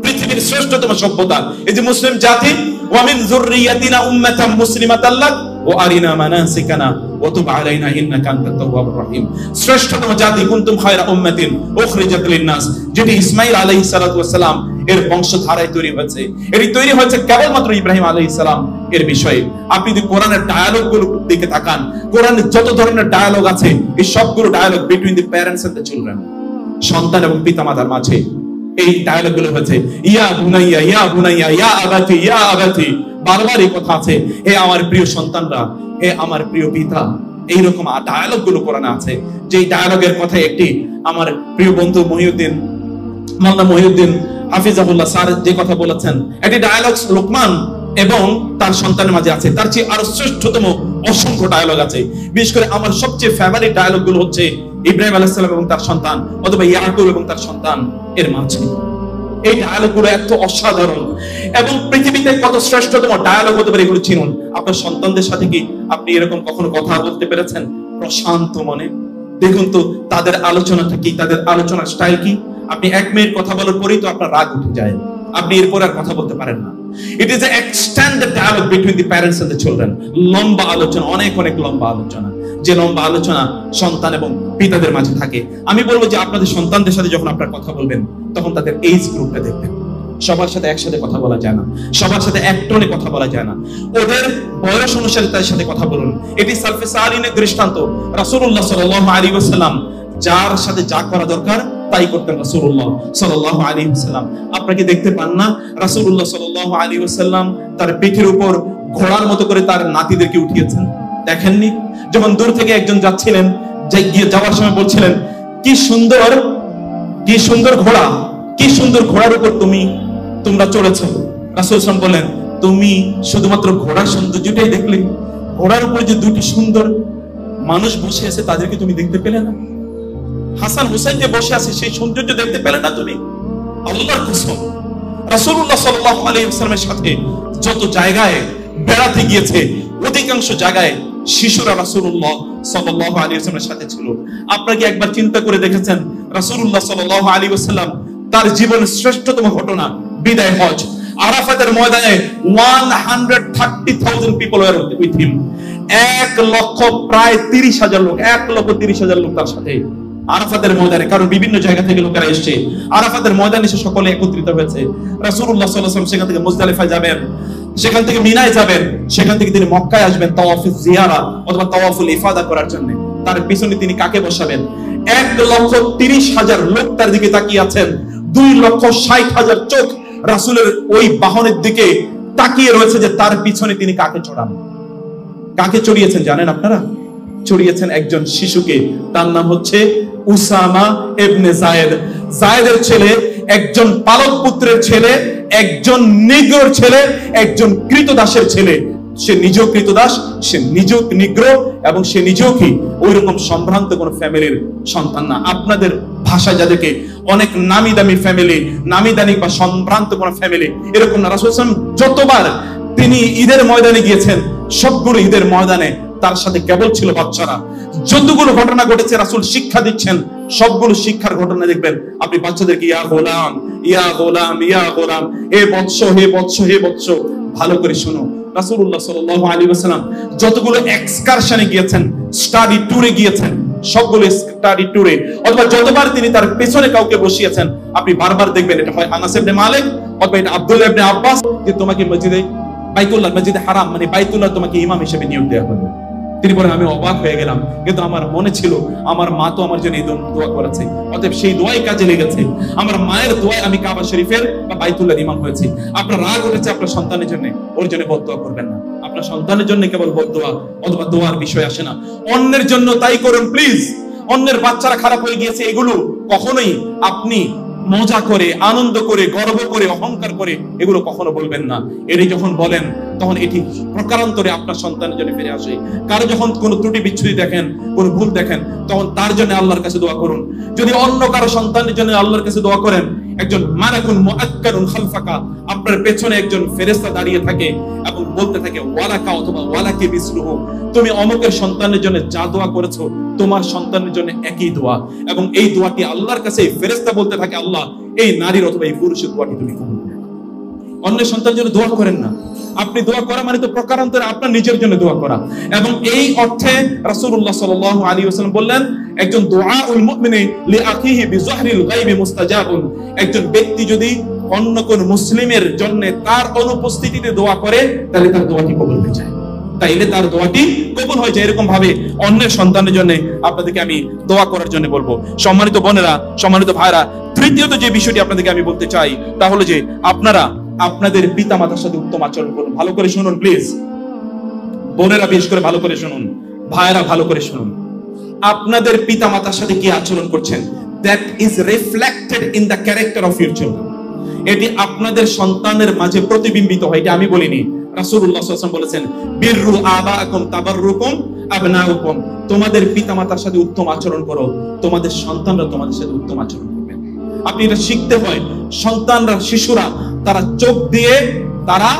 পৃথিবীর শ্রেষ্ঠতম সভ্যতা এই যে মুসলিম জাতি, ওয়া মিন যুররিয়াতিনা উম্মাতাম মুসলিমাতাল লাক ওয়া আরিনা মানাসিকানা ওয়া তুব আলাইনা ইন্নাকা আনতাত তাওয়াবুর রহিম। শ্রেষ্ঠতম জাতি, কুনতুম খায়রা উম্মাতিন উখরিজাত লিন-নাস, যেটি ইসমাঈল আলাইহিস সালাতু ওয়াস সালাম এর বংশধারায় তৈরি হয়েছে। এটি তৈরি হয়েছে কেবলমাত্র ইব্রাহিম আলাইহিস সালাম এর বিষয়ে। আপনি যদি কোরআনের ডায়ালগ গুলো দিকে তাকান, কোরআনে যত ধরনের ডায়ালগ আছে, এই সবগুলো dialogue between the parents and the children, সন্তান এবং পিতামাতার মাঝে এই ডায়ালগ গুলো হয়েছে। ইয়া বুনাইয়া ইয়া বুনাইয়া ইয়া আবাতি ইয়া আবাতি, বারবার এই কথা আছে, হে আমার প্রিয় সন্তানরা, হে আমার প্রিয় পিতা। এইরকম ডায়ালগ গুলো কোরআনে আছে। যে ডায়ালগের কথা একটি আমার প্রিয় বন্ধু মাওলানা মহিউদ্দিন হাফিজাহুল্লাহ স্যার যে কথা বলেছেন, একটি ডায়ালগ লোকমান এবং তার সন্তানের মাঝে আছে। তার চেয়ে আরো শ্রেষ্ঠতম অসংখ্য ডায়ালগ আছে। বিশেষ করে আমার সবচেয়ে ফেভারিট ডায়ালগ গুলো হচ্ছে ইব্রাহিম আলাইহিস সালাম এবং তার সন্তান, অথবা ইয়াকুব এবং তার সন্তান এর মাঝে। এই ডায়ালগ গুলো এত অসাধারণ এবং পৃথিবীতে কত শ্রেষ্ঠতম ডায়ালগ হতে পারে এগুলো চিনুন। আপনার সন্তানদের সাথে কি আপনি এরকম কখনো কথা বলতে পেরেছেন প্রশান্ত মনে? দেখুন তো তাদের আলোচনাটা কি, তাদের আলোচনার স্টাইল কি। আপনি 1 মিনিট কথা বলার পরেই তো আপনার রাগ উঠে যায়, আপনি এরপর আর কথা বলতে পারেন না। It is a extended dialogue between the parents and the children. লম্বা আলোচনা, অনেক লম্বা আলোচনা, যে লম্বা আলোচনা সন্তান এবং পিতাদের মাঝে থাকে। আমি বলবো যে আপনাদের সন্তানদের সাথে যখন আপনারা কথা বলবেন, তখন তাদের এইজ গ্রুপটা দেখবেন। সবার সাথে একসাথে কথা বলা যায় না, সবার সাথে এক টোনে কথা বলা যায় না। ওদের বয়স অনুসারে তাদের সাথে কথা বলুন। এটি সালফে সালিহিনের দৃষ্টান্ত। রাসূলুল্লাহ সাল্লাল্লাহু আলাইহি ওয়াসাল্লাম যার সাথে যা করা দরকার তাই করতেন রাসূলুল্লাহ সাল্লাল্লাহু আলাইহি ওয়াসাল্লাম। আপনাকে দেখতে পান না রাসূলুল্লাহ সাল্লাল্লাহু আলাইহি ওয়াসাল্লাম তার পিঠের উপর ঘোড়ার মতো করে তার নাতিদেরকে উঠিয়েছেন? দেখেননি? যখন দূর থেকে একজন যাচ্ছিলেন, যাওয়ার সময় বলছিলেন, কি সুন্দর ঘোড়া, কি সুন্দর ঘোড়ার উপর তোমরা চলেছ। রাসূল সাল্লাল্লাহু আলাইহি ওয়াসাল্লাম বলেন, তুমি শুধুমাত্র ঘোড়ার সৌন্দর্যটাই দেখলে? ঘোড়ার উপরে যে দুটি সুন্দর মানুষ বসে আছে তাদেরকে তুমি দেখতে পেলে না? হাসান হুসাইন যে বসে আছে সেই সৌন্দর্য দেখতে পেলে না তুমি? আল্লাহর কসম, রাসূলুল্লাহ সাল্লাল্লাহু আলাইহি ওয়াসাল্লামের সাথে যত জায়গায় বেড়াতে গিয়েছে, অধিকাংশ জায়গায় শিশুরা রাসূলুল্লাহ সাল্লাল্লাহু আলাইহি ওয়াসাল্লামের সাথে ছিল। আপনারা কি একবার চিন্তা করে দেখেছেন রাসূলুল্লাহ সাল্লাল্লাহু আলাইহি ওয়াসাল্লাম তার জীবনের শ্রেষ্ঠতম ঘটনা বিদায় হজ, আরাফাতের ময়দানে 130,000 people were with him। 1,30,000 লোক, 1,30,000 লোক তার সাথে আরাফাতের ময়দানে। কারণ বিভিন্ন জায়গা থেকে লোকেরা এসেছে, আরাফাতের ময়দানে এসে সকলে একত্রিত হয়েছে। রাসূলুল্লাহ সাল্লাল্লাহু আলাইহি ওয়াসাল্লাম সেখান থেকে মুজদালিফায় যাবেন, সেখান থেকে মিনায় যাবেন, সেখান থেকে তিনি মক্কায় আসবেন তাওয়াফুল জিয়ারা অথবা তাওয়াফুল ইফাদা করার জন্য। তার পিছনে তিনি কাকে বসাবেন? 1,30,000 লোক তার দিকে তাকিয়ে আছেন। 2,60,000 চোখ রাসূলের ওই বাহনের দিকে তাকিয়ে রয়েছে যে তার পিছনে তিনি কাকে চড়ান। কাকে চড়িয়েছেন জানেন আপনারা? চড়িয়েছেন একজন শিশুকে, তার নাম হচ্ছে উসামা ইবনে যায়েদ। যায়েদের ছেলে, একজন পালক পুত্রের ছেলে, একজন নিগ্রোর ছেলে, একজন কৃতদাসের ছেলে। সে নিজেও কৃতদাস, সে নিজেও নিগ্রো এবং সে নিজেও কি ওইরকম সম্ভ্রান্ত কোন ফ্যামিলির সন্তান না। আপনাদের ভাষা যাদেরকে অনেক নামি দামি ফ্যামিলি, নামি দামি বা সম্ভ্রান্ত কোন ফ্যামিলি এরকম না। রাসূল সাল্লাল্লাহু আলাইহি ওয়াসাল্লাম যতবার তিনি ঈদের ময়দানে গিয়েছেন, সবগুলো ঈদের ময়দানে তার সাথে কেবল ছিল বাচ্চারা। যতগুলো ঘটনা ঘটেছে রাসূল শিক্ষা দিচ্ছেন, সবগুলো শিক্ষার ঘটনা দেখবেন আপনি বাচ্চাদেরকে ইয়া গোলাম ইয়া গোলাম ইয়া গোলাম, হে বৎস হে বৎস হে বৎস, ভালো করে শোনো। রাসূলুল্লাহ সাল্লাল্লাহু আলাইহি ওয়াসাল্লাম যতগুলো এক্সকারশনে গিয়েছেন, স্টাডি ট্যুরে গিয়েছেন, সবগুলো স্টাডি ট্যুরে অথবা যতবার তিনি তার পেছনে কাউকে বসিয়েছেন, আপনি বারবার দেখবেন এটা হয় আনাস ইবনে মালিক অথবা এটা আব্দুল্লাহ ইবনে আব্বাস, যে তোমাকে মসজিদে বাইতুল্লাহ, মসজিদে হারাম মানে বাইতুল্লাহ তোমাকে ইমাম হিসেবে নিয়োগ দেওয়া হলো। তিনি বলেন আমি অবাক হয়ে গেলাম, কিন্তু আমার মনে ছিল আমার মা তো আমার জন্য এই দোয়া করেছে, অতএব সেই দোয়াই কাজে লেগেছে। আমার মায়ের দোয়ায় আমি কাবা শরীফের বা বাইতুল্লাহ ইমাম হয়েছি। আপনার রাগ উঠেছে আপনার সন্তানের জন্য, ওর জন্য বদদোয়া করবেন না। আপনার সন্তানের জন্য কেবল বদদোয়া অথবা দোয়ার বিষয় আসে না, অন্যের জন্য তাই করুন প্লিজ। অন্যের বাচ্চারা খারাপ হয়ে গিয়েছে, এগুলো কখনোই আপনি মজা করে, আনন্দ করে, গর্ব করে, অহংকার করে এগুলো কখনো বলবেন না। এটি যখন বলেন তখন এটি প্রকারান্তরে আপনার সন্তানের জন্য ফিরে আসে। কারো যখন কোনো ত্রুটি বিচ্ছুতি দেখেন, কোনো ভুল দেখেন, তখন তার জন্য আল্লাহর কাছে দোয়া করুন। যদি অন্য কারো সন্তানের জন্য আল্লাহর কাছে দোয়া করেন, একজন মালাকুন মুআক্কারুন খালফাকা, আপনার পেছনে একজন ফেরেশতা দাঁড়িয়ে থাকে এবং বলতে থাকে ওয়ালাকা অথবা ওয়ালাকি বিসলুহু, তুমি অমুকের সন্তানের জন্য যা দোয়া করেছো তোমার সন্তানের জন্য একই দোয়া, এবং এই দোয়াটি আল্লাহর কাছে ফেরেশতা বলতে থাকে আল্লাহ এই নারীর অথবা এই পুরুষের দোয়াটি তুমি কবুল করো। অন্যের সন্তানের জন্য দোয়া করেন না। আপনি দোয়া করা মানে তো প্রকারান্তরে আপনার নিজের জন্য দোয়া করা। এবং এই অর্থে রাসূলুল্লাহ সাল্লাল্লাহু আলাইহি ওয়াসাল্লাম বললেন, একজন দুআউল মুমিনি লিআখিহি বিযহরিল গায়বি মুস্তাজাবুন, একজন ব্যক্তি যদি অন্য কোন মুসলিমের জন্য তার অনুপস্থিতিতে দোয়া করে তাহলে তার দোয়াটি কবুল হয়ে যায়, তাইলে তার দোয়াটি কবুল হয়ে যায়। এরকম ভাবে অন্যের সন্তানের জন্য আপনাদেরকে আমি দোয়া করার জন্য বলবো। সম্মানিত বোনেরা, সম্মানিত ভাইরা, তৃতীয়ত যে বিষয়টি আপনাদেরকে আমি বলতে চাই তা হলো যে আপনারা আপনাদের পিতা মাতার সাথে উত্তম আচরণ করুন। ভালো করে শুনুন প্লিজ, বোনেরা বিশেষ করে ভালো করে শুনুন, ভাইরা ভালো করে শুনুন। আপনাদের পিতা মাতার সাথে কি আচরণ করছেন, that is reflected in the character of your children. এটি আপনাদের সন্তানের মাঝে প্রতিবিম্বিত হয়। এটা আমি বলিনি, রাসূলুল্লাহ সাল্লাল্লাহু আলাইহি ওয়াসাল্লাম বলেছেন, বিররু আবাকুম তাবাররুকুম আবনাউকুম, তোমাদের পিতা মাতার সাথে উত্তম আচরণ করো, তোমাদের সন্তানরা তোমাদের সাথে উত্তম আচরণ করবে। আপনি এটা শিখতে হয়। সন্তানরা, শিশুরা তারা চোখ দিয়ে তারা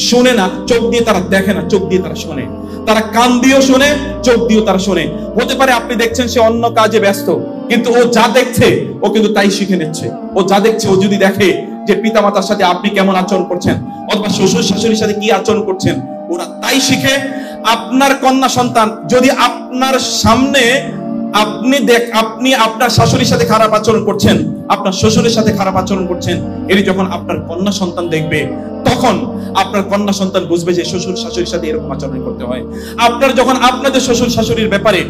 শোনে না, চোখ দিয়ে তারা দেখে না, চোখ দিয়ে তারা শোনে। তারা কান দিয়েও শোনে, চোখ দিয়েও তারা শোনে। হতে পারে আপনি দেখছেন সে অন্য কাজে ব্যস্ত, কিন্তু ও যা দেখছে ও কিন্তু তাই শিখে নিচ্ছে। ও যা দেখছে, ও যদি দেখে যে পিতা মাতার সাথে আপনি কেমন আচরণ করছেন অথবা শ্বশুর শাশুড়ির সাথে কি আচরণ করছেন, ওরা তাই শিখে। আপনার কন্যা সন্তান যদি আপনার সামনে আপনি আপনার শাশুড়ির সাথে খারাপ আচরণ করছেন, আপনার শ্বশুরের সাথে খারাপ আচরণ করছেন, এটি যখন আপনার কন্যা সন্তান দেখবে তখন আপনার কন্যা সন্তান বুঝবে যে শ্বশুর শাশুড়ির সাথে এরকম আচরণ করতে হয়। আপনার যখন আপনাদের শ্বশুর শাশুড়ির ব্যাপারে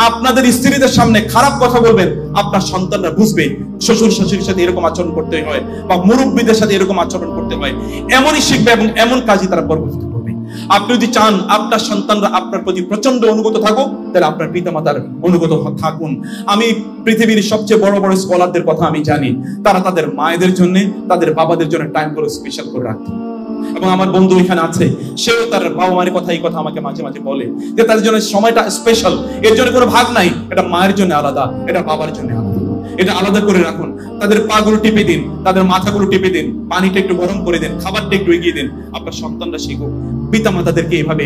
আপনাদের স্ত্রীদের সামনে খারাপ কথা বলবেন, আপনার সন্তানরা বুঝবে শ্বশুর শাশুড়ির সাথে এরকম আচরণ করতে হয় বা মুরব্বীদের সাথে এরকম আচরণ করতে হয়। এমনই শিখবে এবং এমন কাজই তারা পরবর্তীতে করবে। আপনি যদি চান আপনার সন্তানরা আপনার প্রতি প্রচন্ড অনুগত থাকুক, তাহলে আপনার পিতামাতার অনুগত থাকুন। আমি পৃথিবীর সবচেয়ে বড় বড় স্কলারদের কথা আমি জানি, তারা তাদের মায়েদের জন্য, তাদের বাবাদের জন্য টাইমগুলো স্পেশাল করে রাখতেন। এবং আমার বন্ধু এখানে আছে, সেও তার বাবা মায়ের কথা এই কথা আমাকে মাঝে মাঝে বলে যে তাদের জন্য সময়টা স্পেশাল। এর জন্য কোনো ভাগ নাই, এটা মায়ের জন্য আলাদা, এটা বাবার জন্য আলাদা, এটা আলাদা করে রাখুন। তাদের পাগুলো টিপে দিন, তাদের মাথাগুলো টিপে দিন, পানিটা একটু গরম করে দিন, খাবারটা একটু এগিয়ে দিন। আপনার সন্তানরা শিখুক পিতা মাতাদেরকে এইভাবে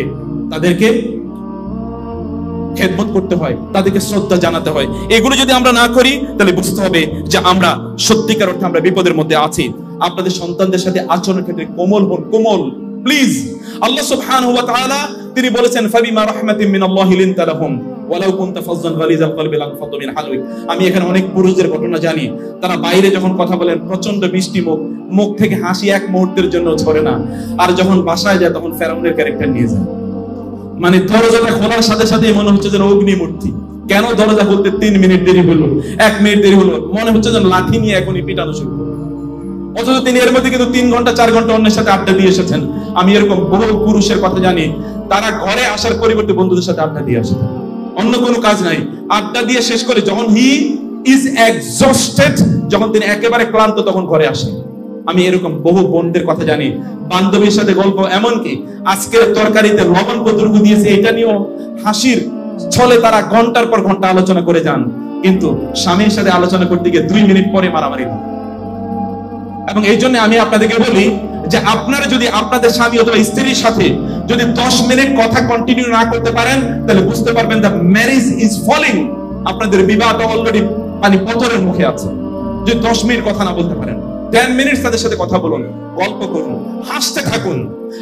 তাদেরকে খেদমত করতে হয়, তাদেরকে শ্রদ্ধা জানাতে হয়। এগুলো যদি আমরা না করি তাহলে বুঝতে হবে যে আমরা সত্যিকার অর্থে আমরা বিপদের মধ্যে আছি। আপনাদের সন্তানদের সাথে আচরণের ক্ষেত্রে কোমল হন, কোমল প্লিজ। আল্লাহ সুবহানাহু ওয়া তাআলা তিনি বলেছেন, ফাবিমা রাহমাতিন মিনাল্লাহি লিনতা লাহুম ওয়ালাউ কুনতা ফাজ্জান গালিজাল কলবি লানফাদ্দু মিন হাওলিক। আমি এখানে অনেক পুরুষদের ঘটনা জানি, তারা বাইরে যখন কথা বলেন প্রচন্ড মিষ্টি মুখ, মুখ থেকে হাসি এক মুহূর্তের জন্য ঝরে না, আর যখন বাসায় যায় তখন ফেরাউনের ক্যারেক্টার নিয়ে যায়। মানে দরজাটা খোলার সাথে সাথে মনে হচ্ছে যেন অগ্নিমূর্তি। কেন দরজা খুলতে 3 মিনিট দেরি হলো, 1 মিনিট দেরি হলো, মনে হচ্ছে যেন লাঠি নিয়ে এখনই পিটানো শুরু করবে। অথচ তিনি এর মধ্যে কিন্তু 3 ঘন্টা 4 ঘন্টা অন্যের সাথে আড্ডা দিয়ে এসেছেন। আমি এরকম বহু পুরুষের কথা জানি, তারা ঘরে আসার পরিবর্তে বন্ধুদের সাথে আড্ডা দিয়ে আসে, অন্য কোনো কাজ নাই। আড্ডা দিয়ে শেষ করে যখন হি ইজ এক্সস্টেড, যখন তিনি একেবারে ক্লান্ত, তখন ঘরে আসেন। আমি এরকম বহু বোনদের কথা জানি, বান্ধবীর সাথে গল্প, এমনকি আজকের তরকারিতে লবণ কতটুকু দিয়েছে এটা নিয়েও হাসির ছলে তারা ঘন্টার পর ঘন্টা আলোচনা করে যান, কিন্তু স্বামীর সাথে আলোচনা করতে গিয়ে 2 মিনিট পরে মারামারি হয়। এবং এই জন্য আমি আপনাদেরকে বলি যে আপনারা যদি আপনাদের স্বামী অথবা স্ত্রীর সাথে যদি 10 মিনিট কথা কন্টিনিউ না করতে পারেন, তাহলে বুঝতে পারবেন দ্য ম্যারেজ ইজ ফলিং। আপনাদের বিবাহটা অলরেডি পতনের মুখে আছে। যদি 10 মিনিট কথা না বলতে পারেন, 10 মিনিট তাদের সাথে কথা বলুন, গল্প করুন, হাসতে থাকুন।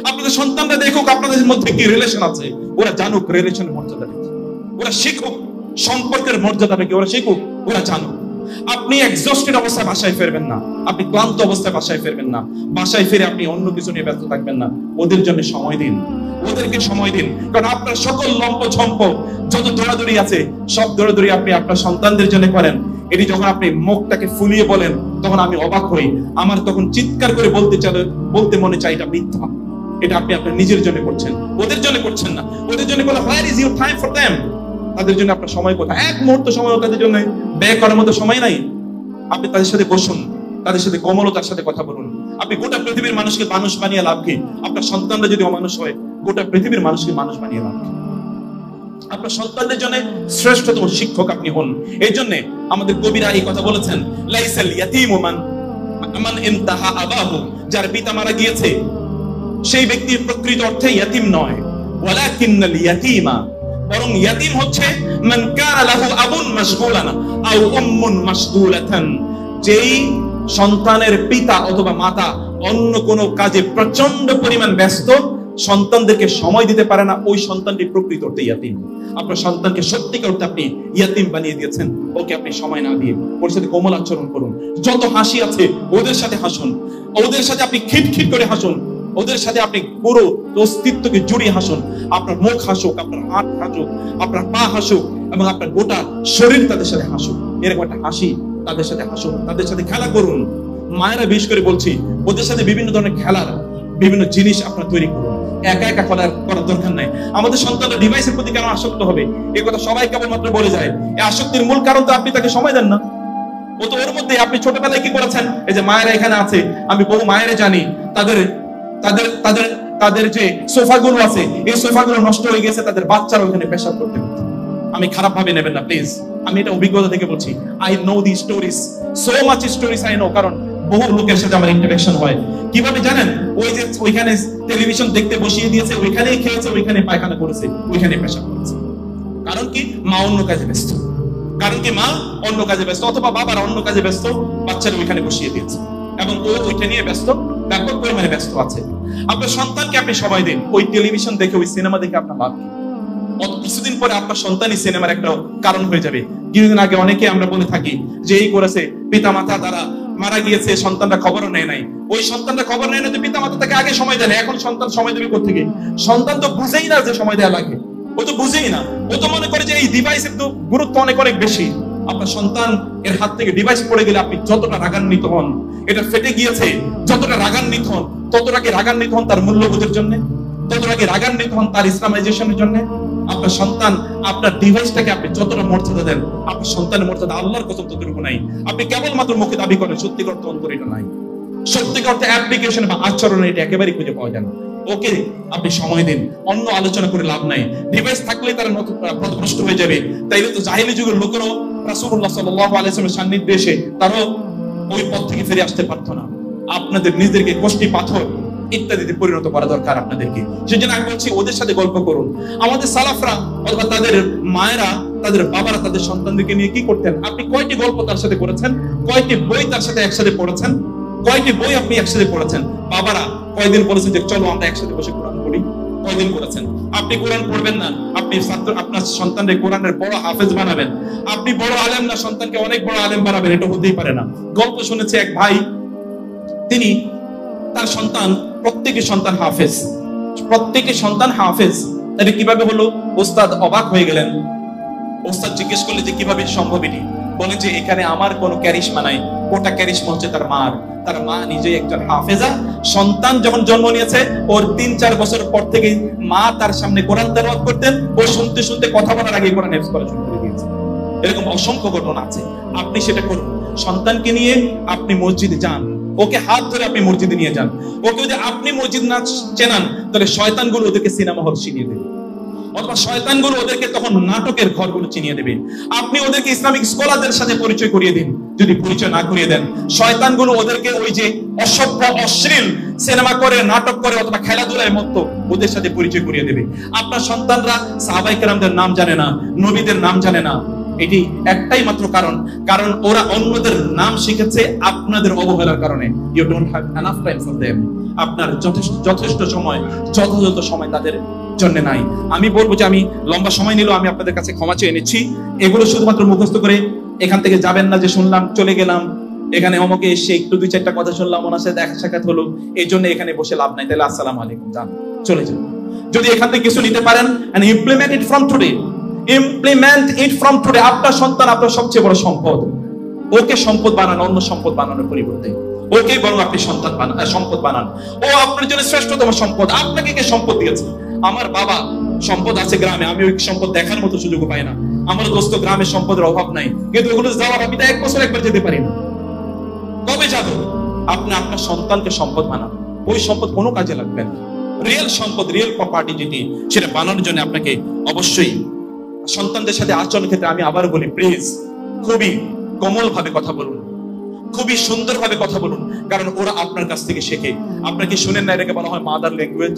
আপনাদের সন্তানরা দেখুক আপনাদের মধ্যে কি রিলেশন আছে, ওরা জানুক রিলেশনের মর্যাদাটা কি, ওরা শিখুক সম্পর্কের মর্যাদাটা কি, ওরা শিখুক, ওরা জানুক। আপনি এক্সস্টেড অবস্থায় বাসায় ফিরবেন না, আপনি ক্লান্ত অবস্থায় বাসায় ফিরবেন না। বাসায় ফিরে আপনি অন্য কিছু নিয়ে ব্যস্ত থাকবেন না। ওদের জন্য সময় দিন, ওদেরকে সময় দিন। কারণ আপনার সকল লম্প ঝম্প যত দৌড়াদৌড়ি আছে, সব দৌড়াদৌড়ি আপনি আপনার সন্তানদের জন্য করেন। এটি যখন আপনি মুখটাকে ফুলিয়ে বলেন, তখন আমি অবাক হই। আমার তখন চিৎকার করে বলতে মনে চাই এটা মিথ্যা। এটা আপনি আপনার নিজের জন্য করছেন, ওদের জন্য করছেন না। ওদের জন্য বলে where is your time for them. তাদের জন্য আপনার সময় কোথায়? এক মুহূর্ত সময় তাদের জন্য ব্যয় করার মতো সময় নাই। আপনি তাদের সাথে বসুন, তাদের সাথে কোমলতার সাথে কথা বলুন। আপনি গোটা পৃথিবীর মানুষকে মানুষ বানিয়ে লাভ কি? আপনার সন্তানরা যদি অমানুষ হয়, গোটা পৃথিবীর মানুষকে মানুষ বানিয়ে লাভ কি? আপনার সন্তানদের জন্য শ্রেষ্ঠতম শিক্ষক আপনি হন। এই জন্য আমাদের কবিরা এই কথা বলেছেন, লাইসাল ইয়াতীমু মান ইনতাহা আবাহু। যার পিতা মারা গিয়েছে সেই ব্যক্তি প্রকৃত অর্থে ইয়াতীম নয়, ওয়ালাকিন্নাল ইয়াতীমা, বরং ইয়াতীম হচ্ছে মান কানা লাহু আবুন মাশগুলান আও উম্মুন মাশগুলাতান। যেই সন্তানের পিতা অথবা মাতা অন্য কোনো কাজে প্রচন্ড পরিমাণ ব্যস্ত, সন্তানদেরকে সময় দিতে পারে না, ওই সন্তানটি প্রকৃত অর্থে ইয়াতীম। আপনার সন্তানকে সত্যিকার অর্থে আপনি ইয়াতীম বানিয়ে দিয়েছেন। ওকে আপনি সময় না দিয়ে ওর সাথে কোমল আচরণ করুন। যত হাসি আছে ওদের সাথে হাসুন, ওদের সাথে আপনি খিটখিট করে হাসুন, ওদের সাথে আপনি পুরো অস্তিত্বকে জুড়িয়ে হাসুন। আপনার মুখ হাসুক, আপনার হাত হাসুক, আপনার পা হাসুক, এবং আপনার গোটা শরীর তাদের সাথে হাসুক। এরকম একটা হাসি তাদের সাথে হাসুন, তাদের সাথে খেলা করুন। মায়েরা বিশেষ করে বলছি, ওদের সাথে বিভিন্ন ধরনের খেলার বিভিন্ন জিনিস আপনারা তৈরি করুন। একা একা করার দরকার নাই। আমাদের সন্তানরা ডিভাইসের প্রতি কেন আসক্ত হবে, এই কথা সবাই কেবলমাত্র বলে যায়। এই আসক্তির মূল কারণ তো আপনি তাকে সময় দেন না। ও তো ওর মধ্যে আপনি ছোটবেলায় কি করেছেন? এই যে মায়েরা এখানে আছে, আমি বহু মায়েরা জানি, তাদের তাদের তাদের তাদের যে সোফাগুলো আছে, এই সোফাগুলো নষ্ট হয়ে গেছে তাদের বাচ্চারা ওখানে পেশাব করতে করতে। আমি খারাপ ভাবে নেবেন না প্লিজ, আমি এটা অভিজ্ঞতা থেকে বলছি। I know the stories, so much stories I know, কারণ বহু লোকের সাথে আমার ইন্টারঅ্যাকশন হয়। কিভাবে জানেন? ওই যে ওইখানে টেলিভিশন দেখতে বসিয়ে দিয়েছে, ওইখানেই খেয়েছে, ওইখানে পায়খানা করেছে, ওইখানে পেশাব করেছে। কারণ কি? মা অন্য কাজে ব্যস্ত। কারণ কি? মা অন্য কাজে ব্যস্ত, অথবা বাবার অন্য কাজে ব্যস্ত, বাচ্চারা ওইখানে বসিয়ে দিয়েছে এবং ও ওইটা নিয়ে ব্যস্ত, ব্যাপক পরিমাণে ব্যস্ত আছে। আপনার সন্তানকে আপনি সময় দিন। ওই টেলিভিশন দেখে, ওই সিনেমা দেখে আপনার লাভ কি? কিছুদিন পরে আপনার সন্তানই সিনেমার একটা কারণ হয়ে যাবে। কিছুদিন আগে অনেকে আমরা বলে থাকি যে এই করেছে, পিতা মাতা তারা মারা গিয়েছে, সন্তানরা খবরও নেয় নাই। ওই সন্তানরা খবর নেয় না যে পিতা মাতা তাকে আগে সময় দেয় না, এখন সন্তান সময় দেবে কোথেকে? সন্তান তো বুঝেই না যে সময় দেওয়া লাগে, ও তো বুঝেই না। ও তো মনে করে যে এই ডিভাইসের তো গুরুত্ব অনেক অনেক বেশি। আপনার সন্তান এর হাত থেকে ডিভাইস পড়ে গেলে আপনি যতটা রাগান্বিত হন, এটা ফেটে গিয়েছে, যতটা রাগান্বিত হন, ততটাকে রাগান্বিত হন তার মূল্যবোধের জন্য, ততটাকে রাগান্বিত হন তার ইসলামাইজেশনের জন্য। আপনার সন্তান, আপনার ডিভাইসটাকে আপনি যতটা মর্যাদা দেন, আপনার সন্তানের মর্যাদা আল্লাহর কসম ততটুকু নাই। আপনি কেবলমাত্র মুখে দাবি করেন, সত্যিকার অর্থে অন্তরে এটা নাই। সত্যিকার অর্থে অ্যাপ্লিকেশন বা আচরণে এটা একেবারেই খুঁজে পাওয়া যায় না। ওকে আপনি সময় দিন, অন্য আলোচনা করে লাভ নাই। ডিভাইস থাকলে তারা পথভ্রষ্ট হয়ে যাবে। তাইলে তো জাহিলি যুগের লোকেরও রাসূলুল্লাহ সাল্লাল্লাহু আলাইহি ওয়াসাল্লামের সান্নিধ্যে এসে তারাও ওই পথ থেকে ফিরে আসতে পারতো না। আপনাদের নিজেদেরকে কষ্টি পাথর ইত্যাদিতে পরিণত করা দরকার আপনাদেরকে। সেজন্য আমি বলছি, ওদের সাথে গল্প করুন। আমাদের সালাফরা অথবা তাদের মায়েরা, তাদের বাবারা তাদের সন্তানদেরকে নিয়ে কি করতেন? আপনি কয়টি গল্প তার সাথে করেছেন? কয়টি বই তার সাথে একসাথে পড়েছেন? কয়টি বই আপনি একসাথে পড়েছেন? বাবারা কয়দিন বলেছেন যে চলো আমরা একসাথে বসে কোরআন পড়ি? কয়দিন করেছেন? আপনি কোরআন পড়বেন না, আপনি আপনার সন্তানকে কোরআনের বড় হাফেজ বানাবেন। আপনি বড় আলেম না, সন্তানকে অনেক বড় আলেম বানাবেন, এটা হতেই পারে না। গল্প শুনেছে এক ভাই, তিনি তার সন্তান, প্রত্যেকের সন্তান হাফেজ, প্রত্যেকের সন্তান হাফেজ। এটা কিভাবে হলো? ওস্তাদ অবাক হয়ে গেলেন। ওস্তাদ জিজ্ঞেস করলে যে কিভাবে সম্ভব এটি? বলে যে এখানে আমার কোনো ক্যারিশমা নাই, ওটা ক্যারিশমা হচ্ছে তার মার। তার মা নিজে একজন হাফেজা। সন্তান যখন জন্ম নিয়েছে, ওর 3-4 বছর পর থেকে মা তার সামনে কোরআন তেলাওয়াত করতেন, ও শুনতে শুনতে কথা বলার আগে কোরআন হেফজ করা শুরু করে দিয়েছে। এরকম অসংখ্য ঘটনা আছে। আপনি সেটা করুন। সন্তানকে নিয়ে আপনি মসজিদে যান, ওকে হাত ধরে আপনি মসজিদে নিয়ে যান। ওকে যদি আপনি মসজিদ না চেনান, তাহলে শয়তানগুলো ওদেরকে সিনেমা হল শিখিয়ে দেবে। অথবা শয়তানগুলো ওদেরকে তখন নাটকের ঘরগুলো চিনিয়ে দেবে। আপনি ওদেরকে ইসলামিক স্কলারদের সাথে পরিচয় করিয়ে দিন। যদি পরিচয় না করিয়ে দেন, শয়তানগুলো ওদেরকে ওই যে অসভ্য অশ্লীল সিনেমা করে, নাটক করে অথবা খেলাধুলায় মত্ত ওদের সাথে পরিচয় করিয়ে দেবে। আপনার সন্তানরা সাহাবায়ে কেরামদের নাম জানে না, নবীদের নাম জানে না। এটি একটাই মাত্র কারণ ওরা অন্যদের নাম শিখেছে আপনাদের অবহেলার কারণে। You don't have enough time for them. আপনার যথেষ্ট সময়, যথাযথ সময় তাদের জন্য নাই। আমি বলবো যে আমি লম্বা সময় নিলেও আমি আপনাদের কাছে ক্ষমা চেয়ে নিচ্ছি। এগুলো শুধুমাত্র মুখস্থ করে এখান থেকে যাবেন না যে শুনলাম চলে গেলাম, এখানে অমকে এসে একটু 2-4টা কথা শুনলাম, ওনার সাথে দেখা সাক্ষাৎ হলো, এই জন্য এখানে বসে লাভ নাই। তাহলে আসসালামু আলাইকুম, যান, চলে যান। যদি এখান থেকে কিছু নিতে পারেন, and implement it from today, implement it from today। আপনার সন্তান আপনার সবচেয়ে বড় সম্পদ। ওকে সম্পদ বানান অন্য সম্পদ বানানোর পরিবর্তে। ওকে বরং আপনি সম্পদ বানান। ও আপনার জন্য শ্রেষ্ঠতম সম্পদ। আপনাকে কে সম্পদ দিয়েছে? আমার বাবা সম্পদ আছে গ্রামে, আমি ওই সম্পদ দেখার মতো সুযোগ পাই না। আমার দোস্ত গ্রামে সম্পদের অভাব নাই, কিন্তু ওগুলো যাওয়ার আমি তো 1 বছর একবার যেতে পারি না। কবে যাবো? আপনি আপনার সন্তানকে সম্পদ বানান। ওই সম্পদ কোনো কাজে লাগবে না। রিয়েল সম্পদ, রিয়েল প্রপার্টি যেটি, সেটা বানানোর জন্য আপনাকে অবশ্যই সন্তানদের সাথে আচরণের ক্ষেত্রে আমি আবার বলি, প্লিজ খুবই কোমল ভাবে কথা বলুন, খুবই সুন্দর ভাবে কথা বলুন, কারণ ওরা আপনার কাছ থেকে শেখে। আপনারা কি শুনেন না এটাকে বলা হয় মাদার ল্যাঙ্গুয়েজ,